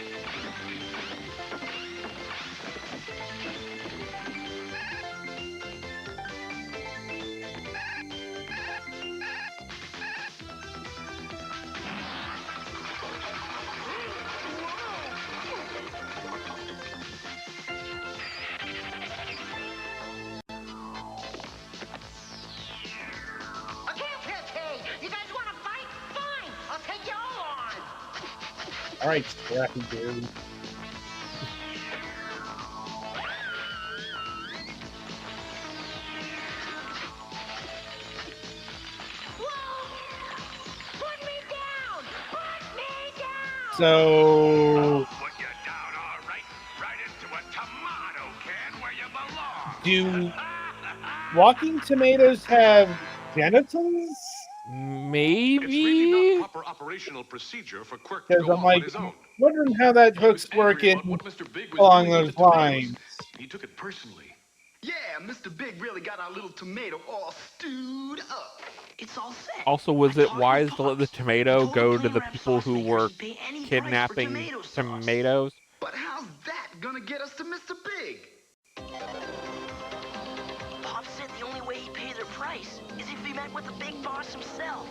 Okay. You guys want to fight? Fine. I'll take you all on. Alright, Scrappy Dude. Put me down! Put me down! So, Put you down, all right. Right into a tomato can where you belong. do walking tomatoes have genitals? Maybe? It's really not proper operational procedure for Quirk to Because go I'm off like, on his own. wondering how that hook's He was angry working about what Mr. Big was along doing those with the tomatoes. lines. He took it personally. Yeah, Mr. Big really got our little tomato all stewed up. It's all set. Also, was it wise to let the tomato go to the people who were kidnapping tomatoes? But how's that gonna get us to Mr. Big? nice is if he met with the big boss himself.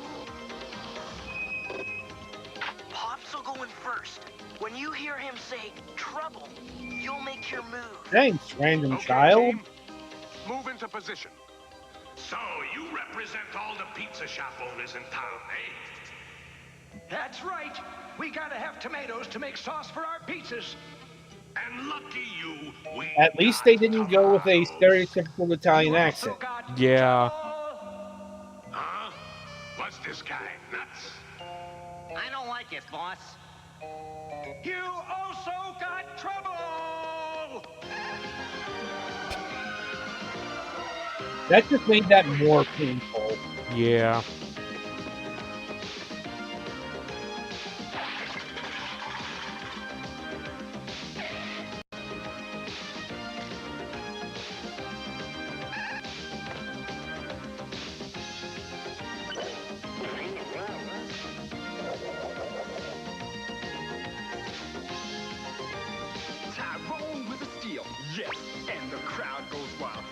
Pops will go in first. When you hear him say, trouble, you'll make your move. Thanks, random Okay, child. team. Move into position. So, you represent all the pizza shop owners in town, eh? That's right. We gotta have tomatoes to make sauce for our pizzas. And lucky you, we At least they didn't go with a stereotypical Italian accent. Yeah. Huh? What's this guy, nuts? I don't like it, boss. You also got trouble! That just made that more painful. Yeah. Tyrone with a steal. Yes, and the crowd goes wild.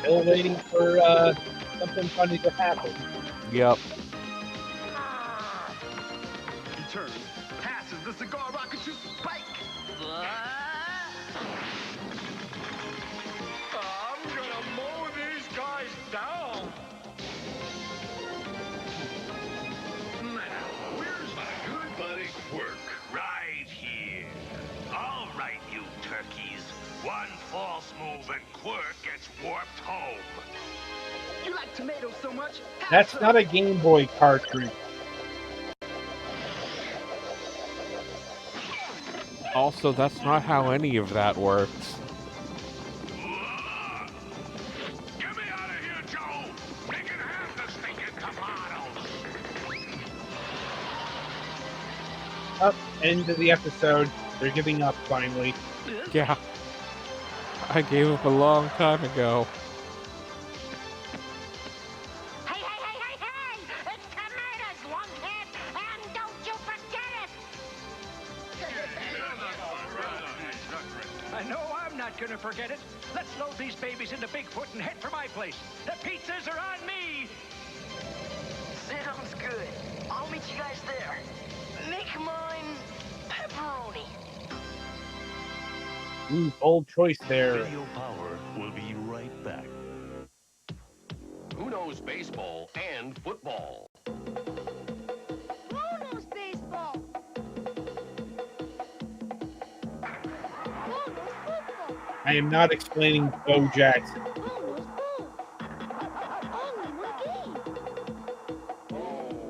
Still waiting for something funny to happen. Yep. He turns, passes the cigar rocket to Spike. I'm gonna mow these guys down. Now, where's my good buddy Quirk? Right here. All right, you turkeys. One false move and Quirk gets warped home. You like tomatoes so much? That's not a Game Boy cartridge. Also, that's not how any of that works. Get me out of here, Joe! They can have the stinking tomatoes! Up, end of the episode. They're giving up finally. Yeah. I gave up a long time ago. Hey, hey, hey, hey, hey! It's tomatoes, lunkhead! And don't you forget it! I know I'm not gonna forget it. Let's load these babies into Bigfoot and head for my place. The pizzas are on me! Sounds good. I'll meet you guys there. Make mine pepperoni. Ooh, bold choice there. Video Power will be right back. Who knows baseball and football? Who knows baseball? Who knows football? I am not explaining Bo Jackson. Who knows both? Only one game.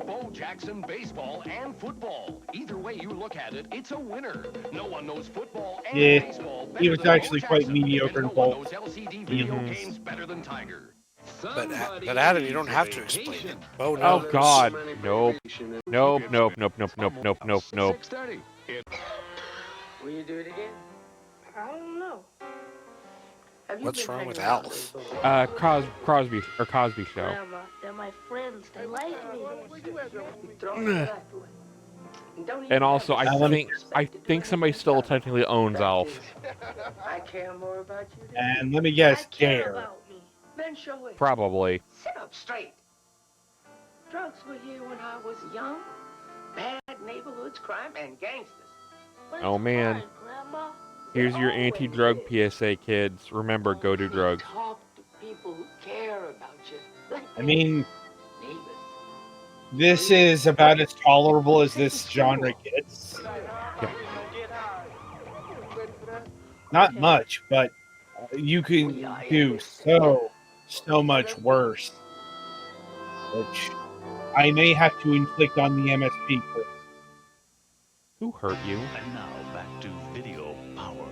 Bo Jackson baseball and football. Either way you look at it, it's a winner. No one knows football and Yeah, baseball better he was than Bo actually quite Jackson, mediocre and in no one both. knows LCD video games better than Tiger. But Adam, you don't have to explain it. Bo Oh knows. God. Nope. Nope. Nope. Nope. Nope. Nope. Nope. Nope. Nope. 6:30. Will you do it again? I don't know. Have you What's been wrong with hanging out Alf? lately? Crosby Show. Grandma, they're my friends. They like me. Throw it that way. Don't even And also, have to I think somebody still technically owns Alf. I care more about you than And let me guess, I care Dare. about me. Then show it. Probably. Sit up straight. Drugs were here when I was young. Bad neighborhoods, crime, and gangsters. But Oh it's man. fine, Grandma. Here's your anti-drug PSA, kids. Remember, go do drugs. Talk to people who care about you. Like I mean, neighbors. this is about as tolerable as this genre gets. Not much, but you can do so much worse. Which I may have to inflict on the MSP for. Who hurt you? And now back to Video Power.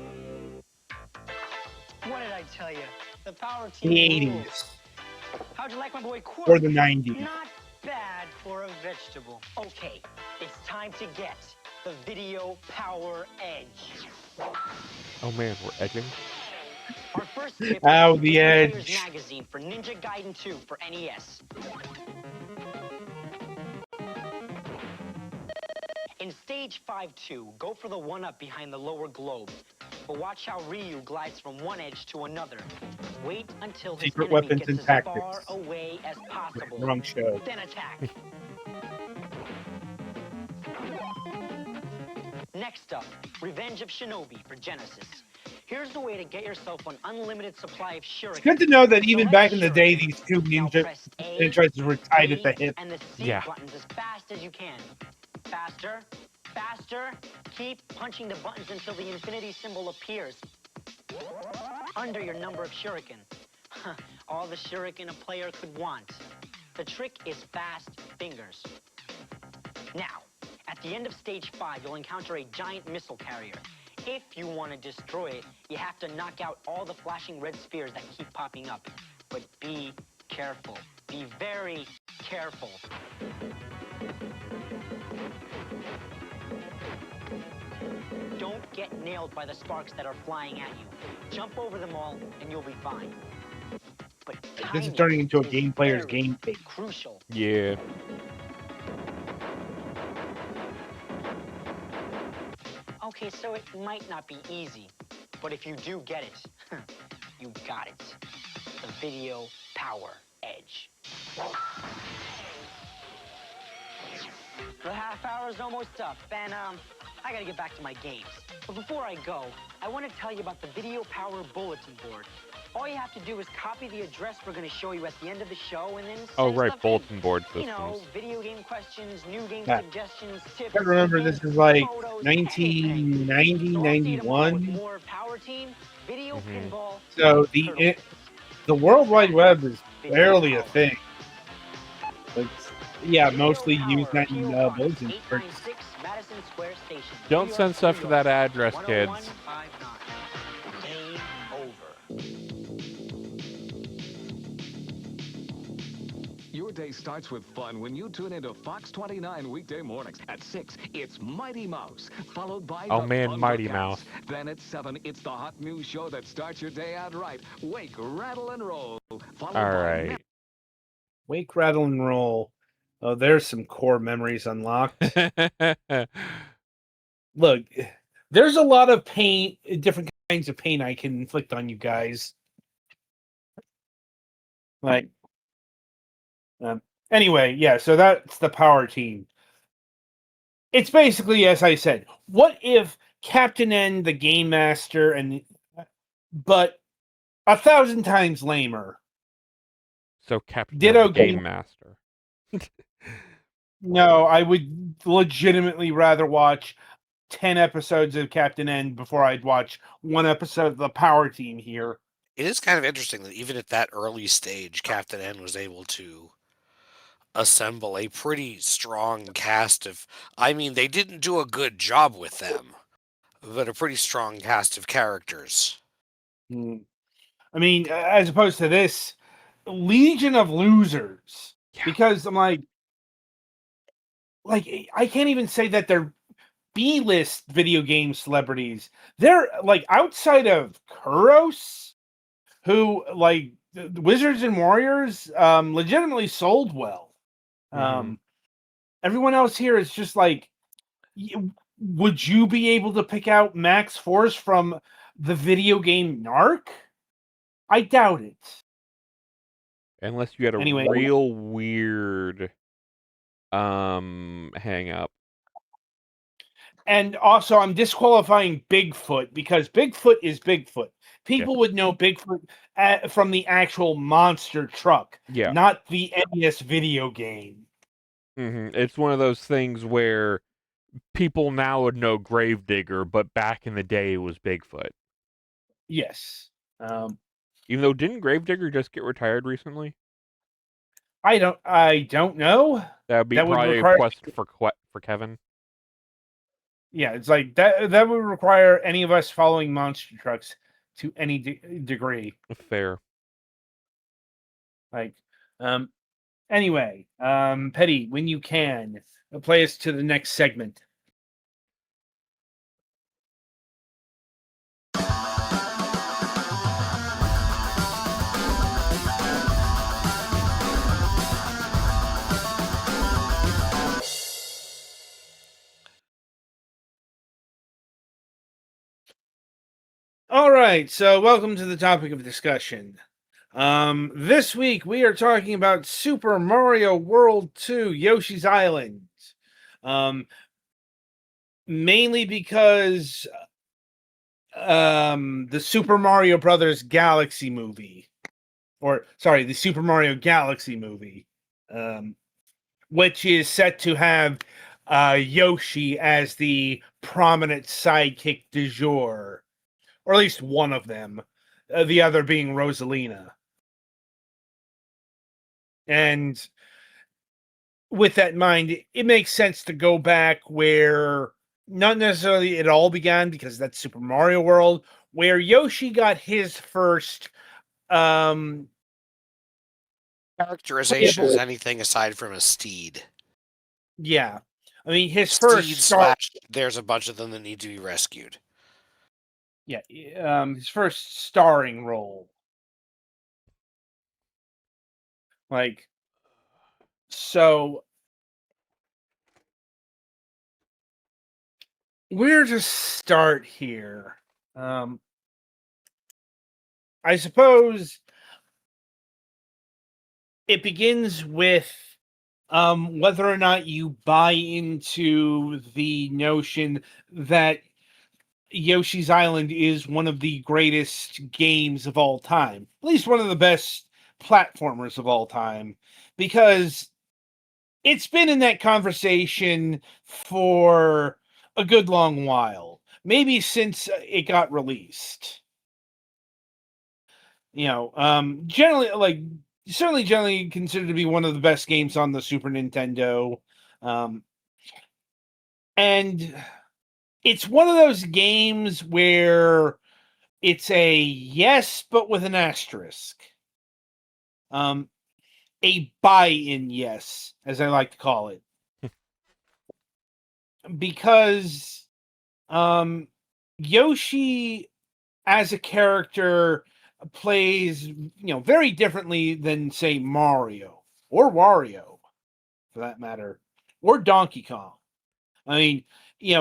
What did I tell you? The power team The rules. 80s. How'd you like my boy Quirk? Or the 90s. Not bad for a vegetable. Okay, it's time to get the Video Power Edge. Oh man, we're edging. Our first tip Ow, is the Players edge. Magazine for Ninja Gaiden 2 for NES. In stage 5-2, go for the one-up behind the lower globe. but watch how Ryu glides from one edge to another. Wait until his Secret enemy Weapons gets and as Tactics. far away as possible. Wrong show. Then attack. Next up, Revenge of Shinobi for Genesis. Here's the way to get yourself an unlimited supply of shurikens. It's good to know that even Select back in the day, shuriken. these two Now ninja press A, franchises were tied B, at the hip. and the C Yeah. buttons as fast as you can. Faster, faster. Keep punching the buttons until the infinity symbol appears under your number of shuriken. All the shuriken a player could want. The trick is fast fingers. Now, at the end of stage 5, you'll encounter a giant missile carrier. If you want to destroy it, you have to knock out all the flashing red spheres that keep popping up. But be careful. Be very careful. Don't get nailed by the sparks that are flying at you. Jump over them all, and you'll be fine. But This is turning into a timing game is player's very game tape. crucial. Yeah. Okay, so it might not be easy, but if you do get it, you got it. The Video Power Edge. The half hour is almost up, and I gotta get back to my games. But before I go, I want to tell you about the Video Power Bulletin Board. All you have to do is copy the address we're going to show you at the end of the show, and then Oh, send right, stuff in. bulletin board You know, systems. video game questions, new game Yeah. suggestions, tips. I remember this events, is like photos, 1990, so I'll see you tomorrow with 91. more Power Team, Video Pinball, So and Turtle. the World Wide Web is barely a thing. It's, yeah, mostly used that in bulletin boards. 896 Madison Square Station. Don't New send York, stuff New to York. that address, 10159. kids. Game over. Your day starts with fun when you tune into Fox 29 weekday mornings. At 6, it's Mighty Mouse, followed by Oh, the man, Mighty Thundercats. Mouse. Then at 7, it's the hot news show that starts your day out right. Wake, rattle, and roll. Followed All by right. Wake, rattle, and roll. Oh, there's some core memories unlocked. Look, there's a lot of pain, different kinds of pain I can inflict on you guys. Like, anyway, yeah, so that's the Power Team. It's basically, as I said, what if Captain N, the Game Master, but 1,000 times lamer. So Captain Ditto Game Master. No, I would legitimately rather watch 10 episodes of Captain N before I'd watch one episode of the Power Team here. It is kind of interesting that even at that early stage, Captain N was able to assemble a pretty strong cast of. I mean, they didn't do a good job with them, but a pretty strong cast of characters. I mean, as opposed to this Legion of Losers, because I'm like, I can't even say that they're B-list video game celebrities. They're like outside of Kuros, who like the Wizards and Warriors legitimately sold well. Everyone else here is just like, would you be able to pick out Max Force from the video game Narc? I doubt it. Unless you had a Anyway. real weird hang up. And also, I'm disqualifying Bigfoot because Bigfoot is Bigfoot. People would know Bigfoot from the actual monster truck, not the NES video game. It's one of those things where people now would know Gravedigger, but back in the day it was Bigfoot. Yes. Even though, didn't Gravedigger just get retired recently? I don't know. That would be probably a quest for Kevin. Yeah, it's like that would require any of us following monster trucks to any degree. Fair. Like, anyway, Petty, when you can, play us to the next segment. All right, so welcome to the topic of discussion. This week we are talking about Super Mario World 2, Yoshi's Island. Mainly because the Super Mario Brothers Galaxy movie, the Super Mario Galaxy movie, which is set to have Yoshi as the prominent sidekick du jour, or at least one of them, the other being Rosalina. And with that in mind, it makes sense to go back where not necessarily it all began, because that's Super Mario World, where Yoshi got his first characterization as anything aside from a steed. Yeah. I mean, his Steed first start. There's a bunch of them that need to be rescued. Yeah, his first starring role. Like, so where to start here? I suppose it begins with whether or not you buy into the notion that Yoshi's Island is one of the greatest games of all time, at least one of the best platformers of all time, because it's been in that conversation for a good long while, maybe since it got released. Certainly generally considered to be one of the best games on the Super Nintendo. And it's one of those games where it's a yes, but with an asterisk. A buy-in yes, as I like to call it. Because Yoshi as a character plays, very differently than, say, Mario or Wario, for that matter, or Donkey Kong. I mean,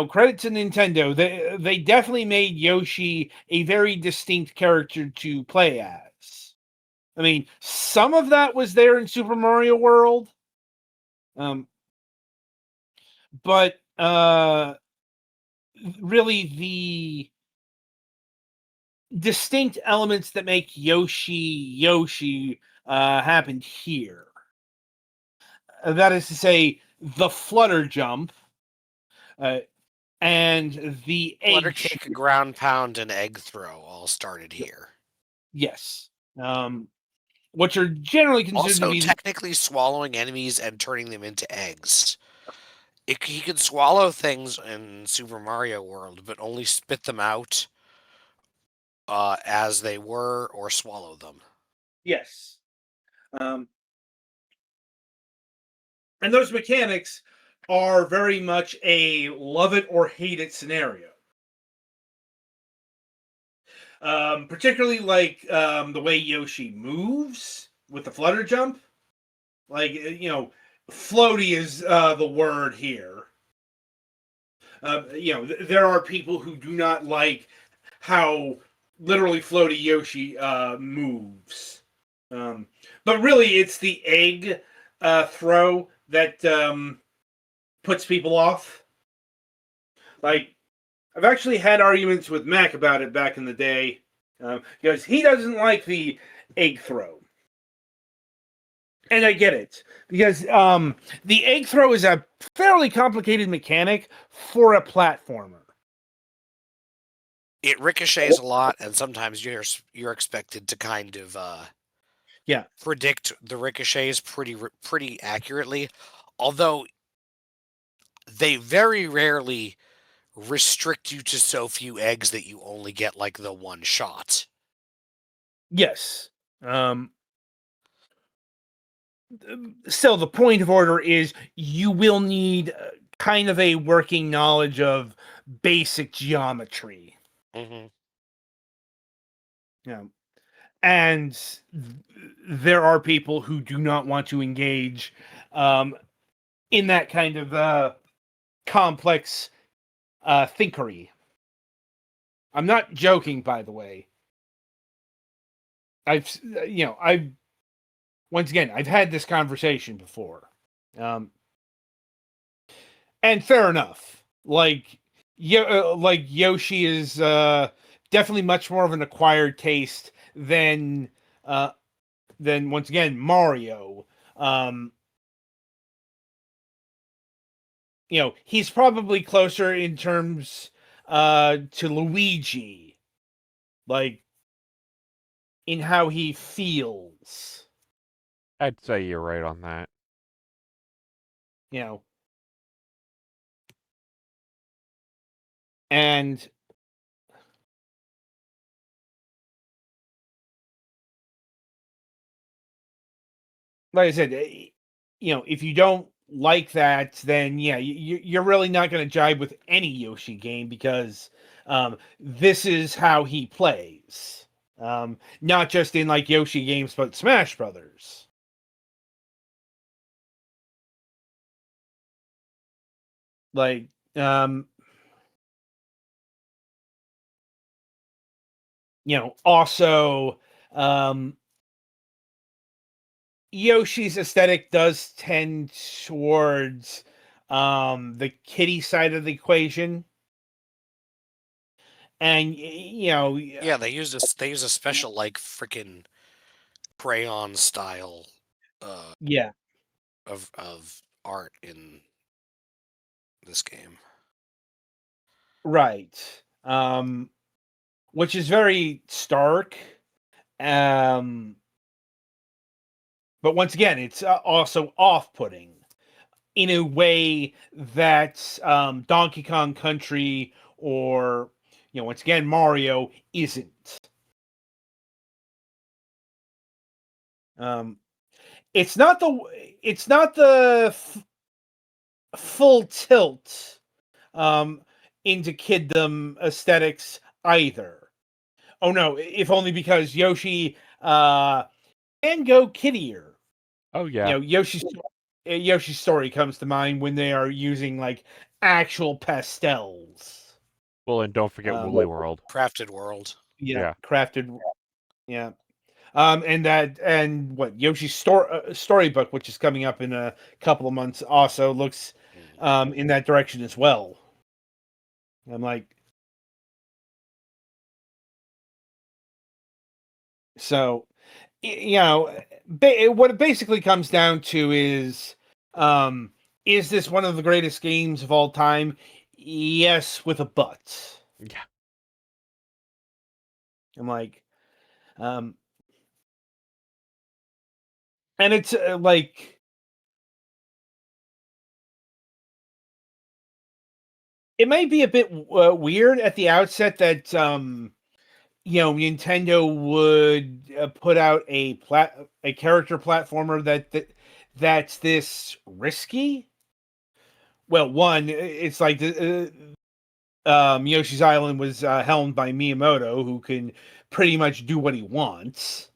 credit to Nintendo. They definitely made Yoshi a very distinct character to play as. I mean, some of that was there in Super Mario World. But really the distinct elements that make Yoshi happened here. That is to say, the flutter jump and the Flutter egg kick, ground pound, and egg throw all started here. Yes. Which are generally considered also to be technically swallowing enemies and turning them into eggs. He could swallow things in Super Mario World, but only spit them out as they were, or swallow them. Yes. And those mechanics are very much a love it or hate it scenario. Particularly like the way Yoshi moves with the flutter jump. Like, floaty is the word here. There are people who do not like how literally floaty Yoshi moves. But really, it's the egg throw that puts people off. Like, I've actually had arguments with Mac about it back in the day, because he doesn't like the egg throw. And I get it, because the egg throw is a fairly complicated mechanic for a platformer. It ricochets a lot, and sometimes you're expected to kind of predict the ricochets pretty accurately. Although they very rarely restrict you to so few eggs that you only get like the one shot. Yes. Still, the point of order is you will need kind of a working knowledge of basic geometry. Mm-hmm. And there are people who do not want to engage in that kind of complex thinkery. I'm not joking, by the way. I've once again, I've had this conversation before. And fair enough. Like Yoshi is definitely much more of an acquired taste than once again Mario. He's probably closer in terms to Luigi, like in how he feels. I'd say you're right on that. And like I said, if you don't like that, then yeah, you're really not going to jive with any Yoshi game because this is how he plays. Not just in like Yoshi games, but Smash Brothers. Like, also, Yoshi's aesthetic does tend towards the kitty side of the equation. And Yeah, they use a special like freaking crayon style yeah, of art in this game. right. Which is very stark. But once again, it's also off-putting in a way that Donkey Kong Country or once again Mario isn't. It's not the full tilt into kiddom aesthetics either. Oh no, if only because Yoshi can go kiddier. Oh yeah. Yoshi's story comes to mind when they are using like actual pastels. Well, and don't forget Woolly World. Crafted World. Yeah, crafted. Yeah. And what Yoshi's storybook, which is coming up in a couple of months, also looks in that direction as well. I'm like, so what it basically comes down to is this one of the greatest games of all time? Yes, with a but. Yeah. I'm like, and it's like, it might be a bit weird at the outset that Nintendo would put out a character platformer that's this risky. Well, one, it's like Yoshi's Island was helmed by Miyamoto, who can pretty much do what he wants.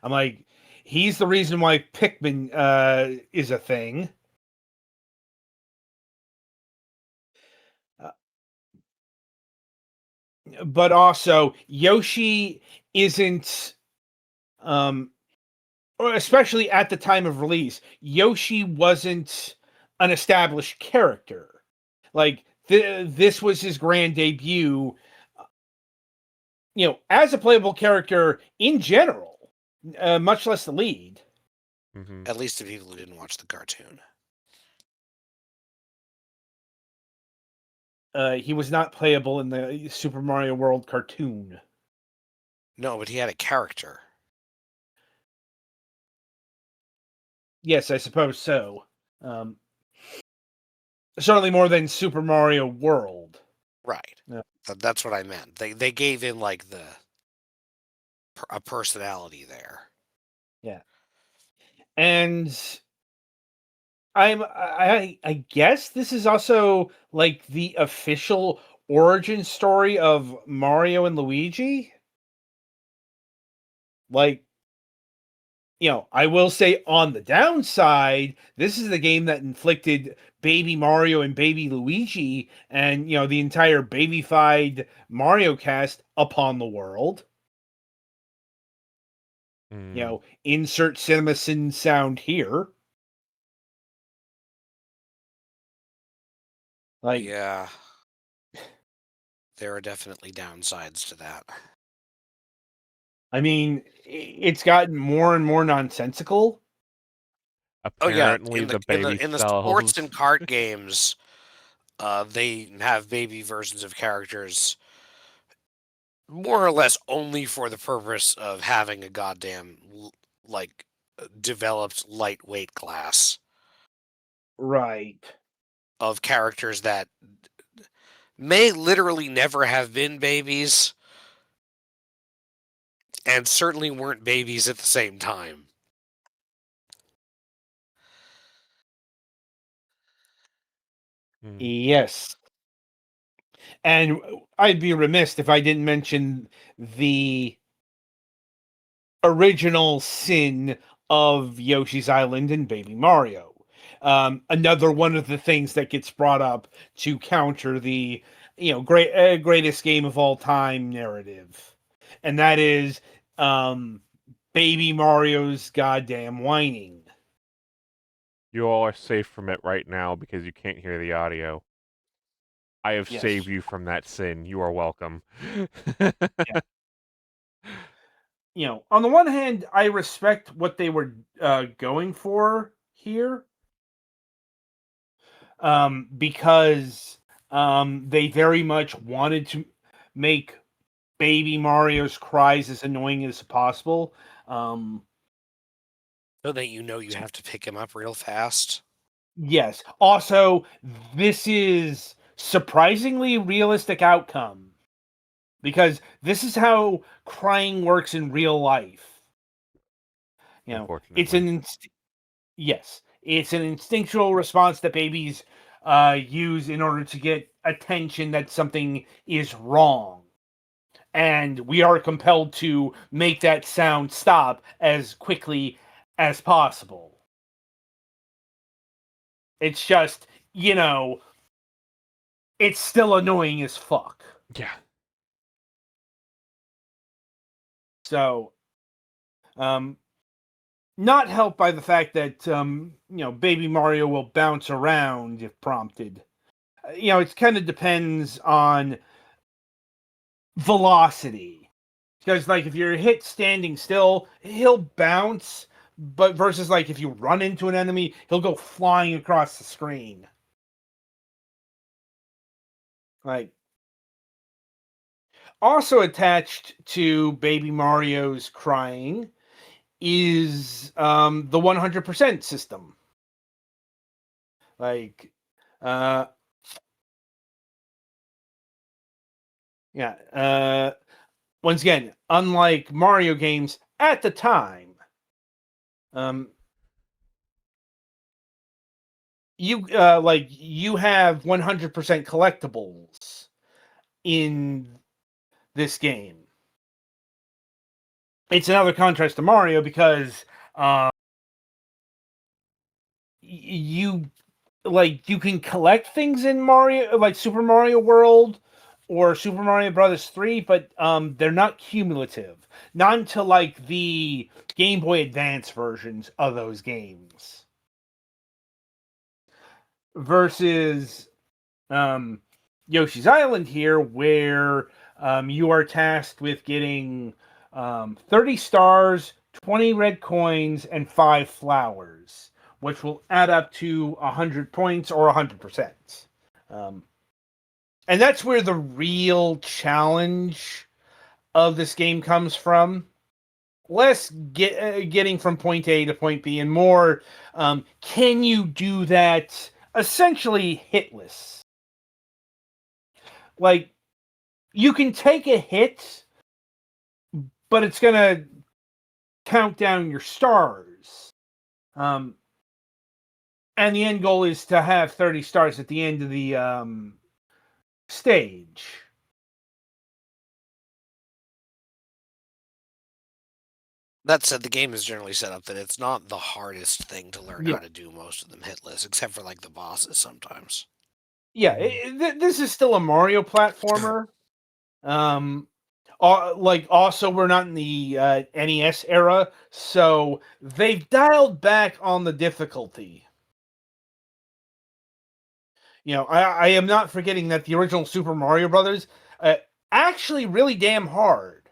I'm like, he's the reason why Pikmin is a thing. But also, Yoshi isn't, or especially at the time of release, Yoshi wasn't an established character. Like, this was his grand debut, as a playable character in general, much less the lead. Mm-hmm. At least to people who didn't watch the cartoon. He was not playable in the Super Mario World cartoon. No, but he had a character. Yes, I suppose so. Certainly more than Super Mario World. Right. Yeah. That's what I meant. They gave him like a personality there. Yeah. And I guess this is also like the official origin story of Mario and Luigi. Like, I will say on the downside, this is the game that inflicted Baby Mario and Baby Luigi and, the entire babyfied Mario cast upon the world. Insert CinemaSin sound here. Yeah. There are definitely downsides to that. I mean, it's gotten more and more nonsensical. Apparently, in the the in the baby in the sports cells. and kart games, they have baby versions of characters more or less only for the purpose of having a goddamn developed lightweight class Right. of characters that may literally never have been babies and certainly weren't babies at the same time. Yes. And I'd be remiss if I didn't mention the original sin of Yoshi's Island and Baby Mario. Another one of the things that gets brought up to counter the greatest game of all time narrative, and that is Baby Mario's goddamn whining. You all are safe from it right now because you can't hear the audio. I have saved you from that sin. You are welcome. On the one hand, I respect what they were going for here, because they very much wanted to make Baby Mario's cries as annoying as possible. So that you have to pick him up real fast. Yes. Also, this is surprisingly realistic outcome, because this is how crying works in real life. It's it's an instinctual response that babies use in order to get attention that something is wrong. And we are compelled to make that sound stop as quickly as possible. It's just, it's still annoying as fuck. Yeah. So, not helped by the fact that, Baby Mario will bounce around if prompted. It kind of depends on velocity. Because, if you're hit standing still, he'll bounce, but versus, if you run into an enemy, he'll go flying across the screen. Also attached to Baby Mario's crying is the 100% system. Once again, unlike Mario games at the time, you have 100% collectibles in this game. It's another contrast to Mario because you can collect things in Mario, like Super Mario World or Super Mario Brothers 3, but they're not cumulative. Not until the Game Boy Advance versions of those games. Versus Yoshi's Island here, where you are tasked with getting 30 stars, 20 red coins, and 5 flowers, which will add up to 100 points or 100%. And that's where the real challenge of this game comes from. Less getting from point A to point B, and more, can you do that essentially hitless? You can take a hit, but it's going to count down your stars. And the end goal is to have 30 stars at the end of the stage. That said, the game is generally set up that it's not the hardest thing to learn Yeah. how to do most of them hitless, except for like the bosses sometimes. Yeah, this is still a Mario platformer. Like also we're not in the NES era, so they've dialed back on the difficulty. I am not forgetting that the original Super Mario Brothers actually really damn hard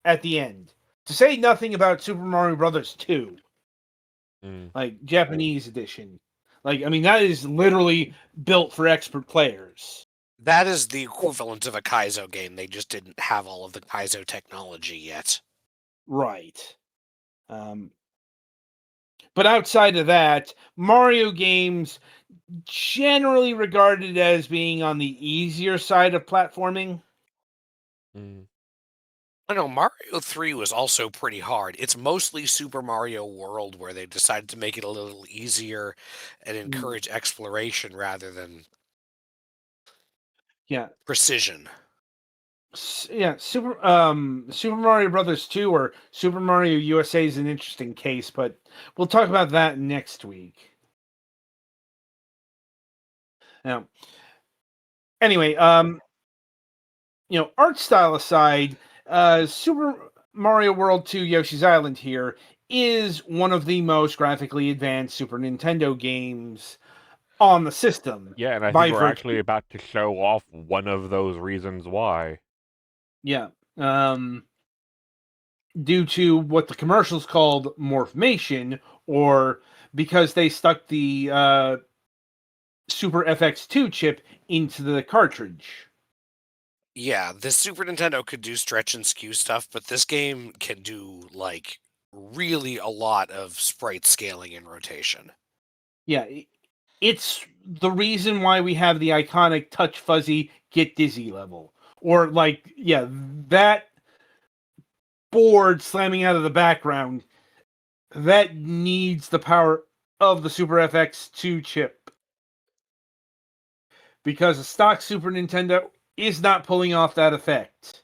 at the end. To say nothing about Super Mario Brothers 2, like Japanese edition. Like, I mean, that is literally built for expert players. That is the equivalent of a Kaizo game. They just didn't have all of the Kaizo technology yet. Right. But outside of that, Mario games generally regarded as being on the easier side of platforming. I know Mario 3 was also pretty hard. It's mostly Super Mario World where they decided to make it a little easier and encourage exploration rather than precision. Super Mario Brothers 2 or Super Mario USA is an interesting case, but we'll talk about that next week. Now, anyway, art style aside, Super Mario World 2 Yoshi's Island here is one of the most graphically advanced Super Nintendo games on the system. Yeah, and I think we're actually about to show off one of those reasons why. Yeah. Due to what the commercials called morphmation, or because they stuck the Super FX2 chip into the cartridge. Yeah, the Super Nintendo could do stretch and skew stuff, but this game can do, like, really a lot of sprite scaling and rotation. Yeah, it's the reason why we have the iconic touch fuzzy get dizzy level. Or, like, yeah, that board slamming out of the background, that needs the power of the Super FX2 chip. Because a stock Super Nintendo is not pulling off that effect.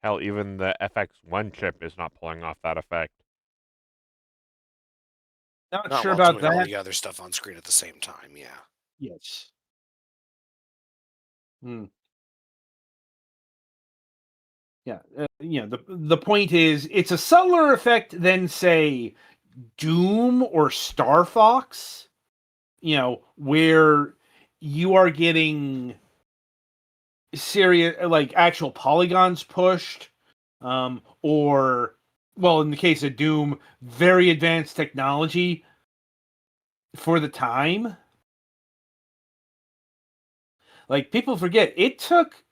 Hell, even the FX1 chip is not pulling off that effect. Not Not sure while about doing all that. the other stuff on screen at the same time, yeah. Yes. Yeah, the point is, it's a subtler effect than, say, Doom or Star Fox. Where you are getting serious, like actual polygons pushed, or, well, in the case of Doom, very advanced technology for the time. Like, people forget, it took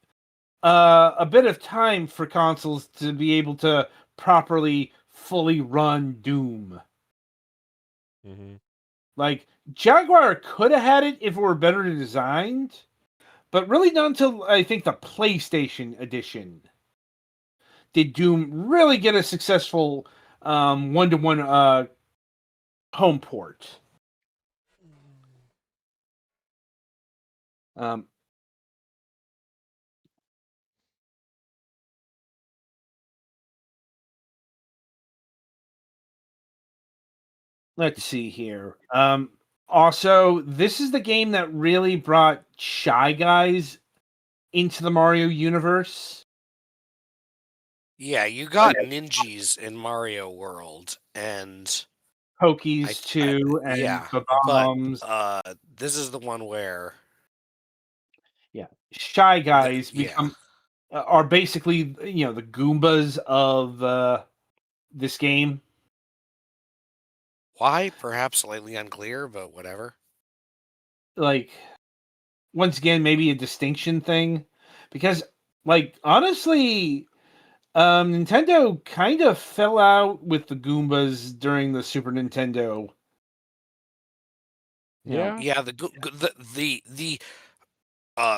a bit of time for consoles to be able to properly, fully run Doom. Like, Jaguar could have had it if it were better designed, but really not until, I think, the PlayStation edition did Doom really get a successful one-to-one home port. Let's see here. Also, this is the game that really brought Shy Guys into the Mario universe. Yeah, you got ninjas in Mario World, and Pokies too, and yeah, Bob-ombs. but this is the one where Shy Guys are basically the Goombas of this game. Why? Perhaps slightly unclear, but whatever. Like, once again, maybe a distinction thing, because, like, honestly, Nintendo kind of fell out with the Goombas during the Super Nintendo. Yeah, the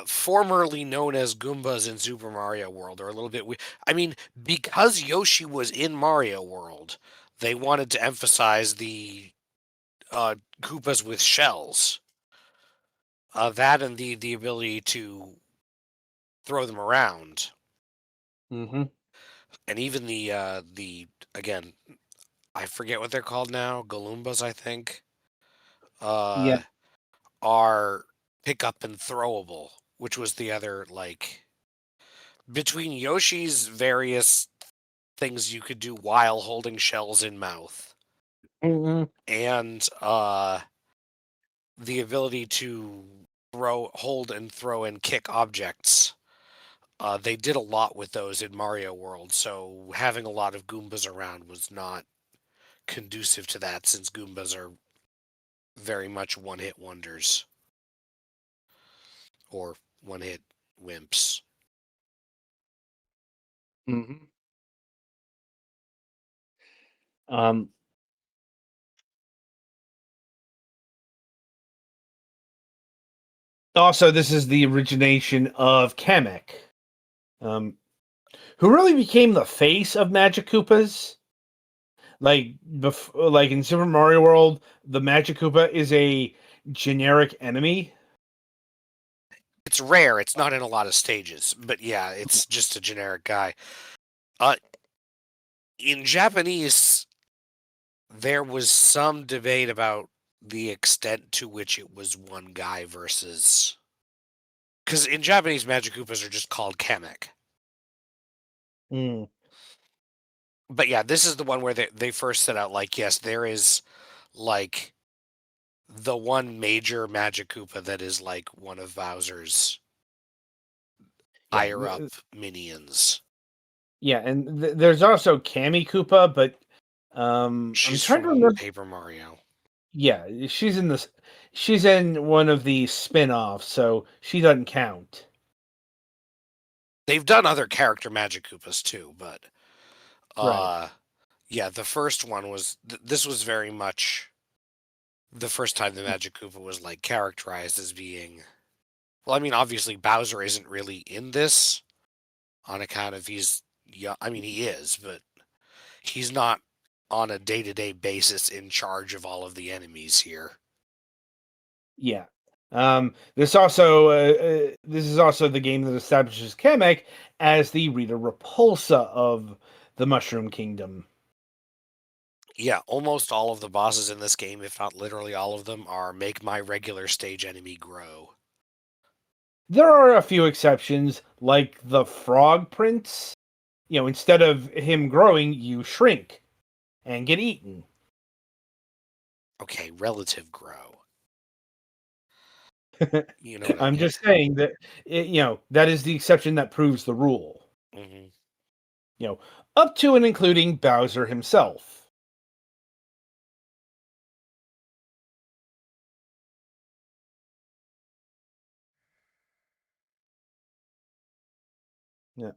formerly known as Goombas in Super Mario World are a little bit weird. I mean, because Yoshi was in Mario World, they wanted to emphasize the Koopas with shells. That and the ability to throw them around. and even the again, I forget what they're called now. Galoombas, I think, Yeah. uh, are pick up and throwable, which was the other like between Yoshi's various things you could do while holding shells in mouth, Mm-hmm. and the ability to hold and throw and kick objects. They did a lot with those in Mario World, so having a lot of Goombas around was not conducive to that, since Goombas are very much one-hit wonders or one-hit wimps. Mm-hmm. Um, Also, this is the origination of Kamek, um, who really became the face of Magic Koopas. Like in Super Mario World, the Magic Koopa is a generic enemy. It's rare. It's not in a lot of stages, but yeah, it's just a generic guy. Uh, in Japanese, there was some debate about the extent to which it was one guy versus. Because in Japanese, Magic Koopas are just called Kamek. Mm. But yeah, this is the one where they first set out like, yes, there is like the one major Magic Koopa that is like one of Bowser's Yeah, higher up minions. yeah, and there's also Kami Koopa, but I'm She's trying to from remember. Paper Mario. Yeah, she's in one of the spin-offs, so she doesn't count. They've done other character Magic Koopas too, but Right. yeah, the first one was this was very much the first time the Magic Koopa was like characterized as being. Well, I mean, obviously Bowser isn't really in this on account of he's. Yeah, I mean he is, but he's not on a day-to-day basis in charge of all of the enemies here. Yeah. This is also the game that establishes Kamek as the Rita Repulsa of the Mushroom Kingdom. Yeah, almost all of the bosses in this game, if not literally all of them, are make my regular stage enemy grow. There are a few exceptions, like the Frog Prince. Instead of him growing, you shrink and get eaten. Okay, relative grow. You know what I I'm mean? just saying that that is the exception that proves the rule. Hmm. Up to and including Bowser himself. Yeah.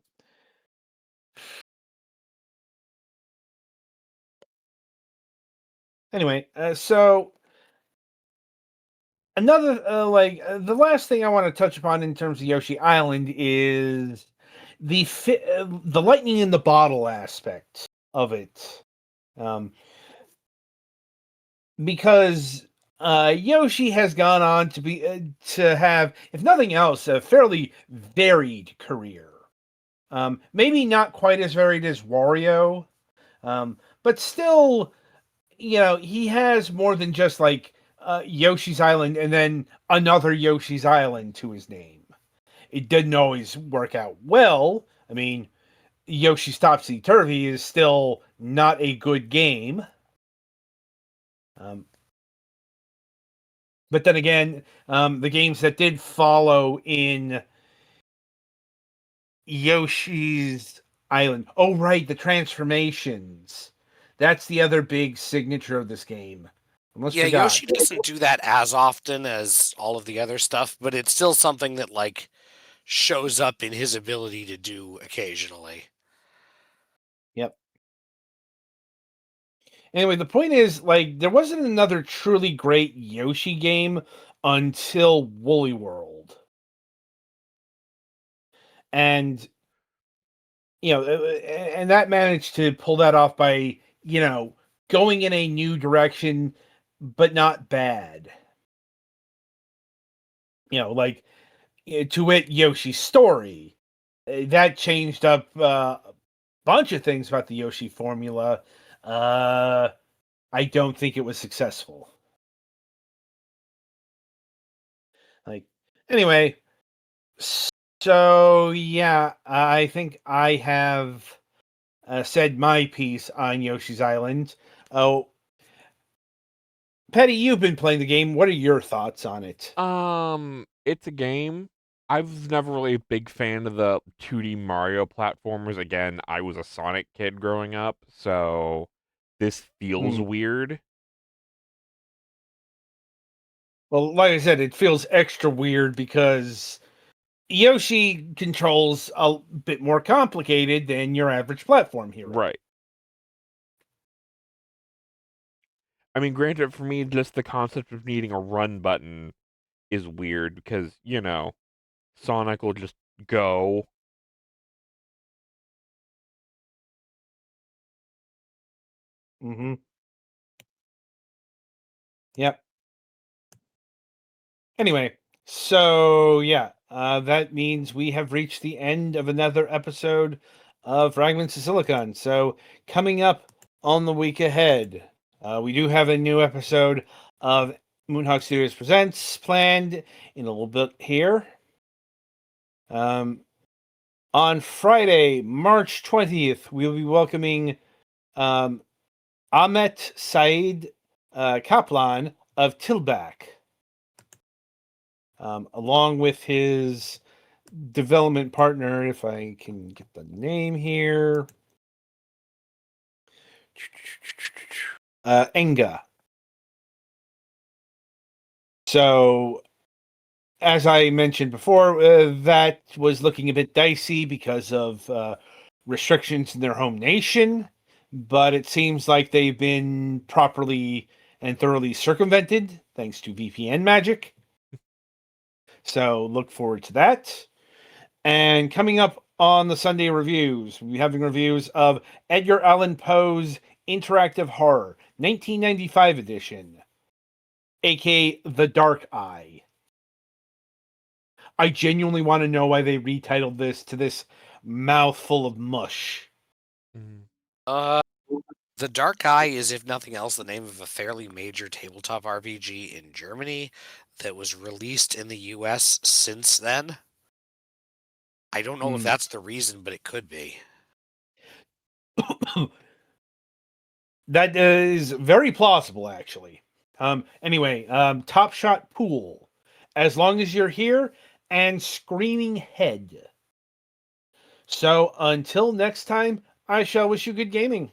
Anyway, so the last thing I want to touch upon in terms of Yoshi Island is the lightning in the bottle aspect of it, um, because Yoshi has gone on to have, if nothing else, a fairly varied career. Maybe not quite as varied as Wario, but still, he has more than just like Yoshi's Island and then another Yoshi's Island to his name. It didn't always work out well. I mean, Yoshi's Topsy Turvy is still not a good game. Um, but then again, the games that did follow in Yoshi's Island. Oh, right, the transformations. That's the other big signature of this game. Almost Yeah, forgot. Yoshi doesn't do that as often as all of the other stuff, but it's still something that like shows up in his ability to do occasionally. Yep. Anyway, the point is, like, there wasn't another truly great Yoshi game until Woolly World. And, and that managed to pull that off by, going in a new direction, but not bad. Like, to wit, Yoshi's Story. That changed up bunch of things about the Yoshi formula. I don't think it was successful. Like, anyway, so yeah, I think I have said my piece on Yoshi's Island. Oh, Petty, you've been playing the game. What are your thoughts on it? It's a game. I was never really a big fan of the 2D Mario platformers. Again, I was a Sonic kid growing up, so this feels weird. Well, like I said, it feels extra weird because Yoshi controls a bit more complicated than your average platform hero. Right. I mean, granted, for me, just the concept of needing a run button is weird because, Sonic will just go. Mm-hmm. Yep. Anyway, so yeah, that means we have reached the end of another episode of Fragments of Silicon. So coming up on the week ahead, we do have a new episode of Moonhawk Studios Presents planned in a little bit here. On Friday, March 20th, we'll be welcoming Ahmet Said Kaplan of Tilbach. Along with his development partner, if I can get the name here, Enga. So, as I mentioned before, that was looking a bit dicey because of restrictions in their home nation, but it seems like they've been properly and thoroughly circumvented thanks to VPN magic. So, look forward to that. And coming up on the Sunday reviews, we'll be having reviews of Edgar Allan Poe's Interactive Horror, 1995 edition, aka The Dark Eye. I genuinely want to know why they retitled this to this mouthful of mush. The Dark Eye is, if nothing else, the name of a fairly major tabletop RPG in Germany that was released in the US since then. I don't know if that's the reason, but it could be. That is very plausible, actually. Anyway, Top Shot Pool. As long as you're here, and Screaming Head. So until next time, I shall wish you good gaming.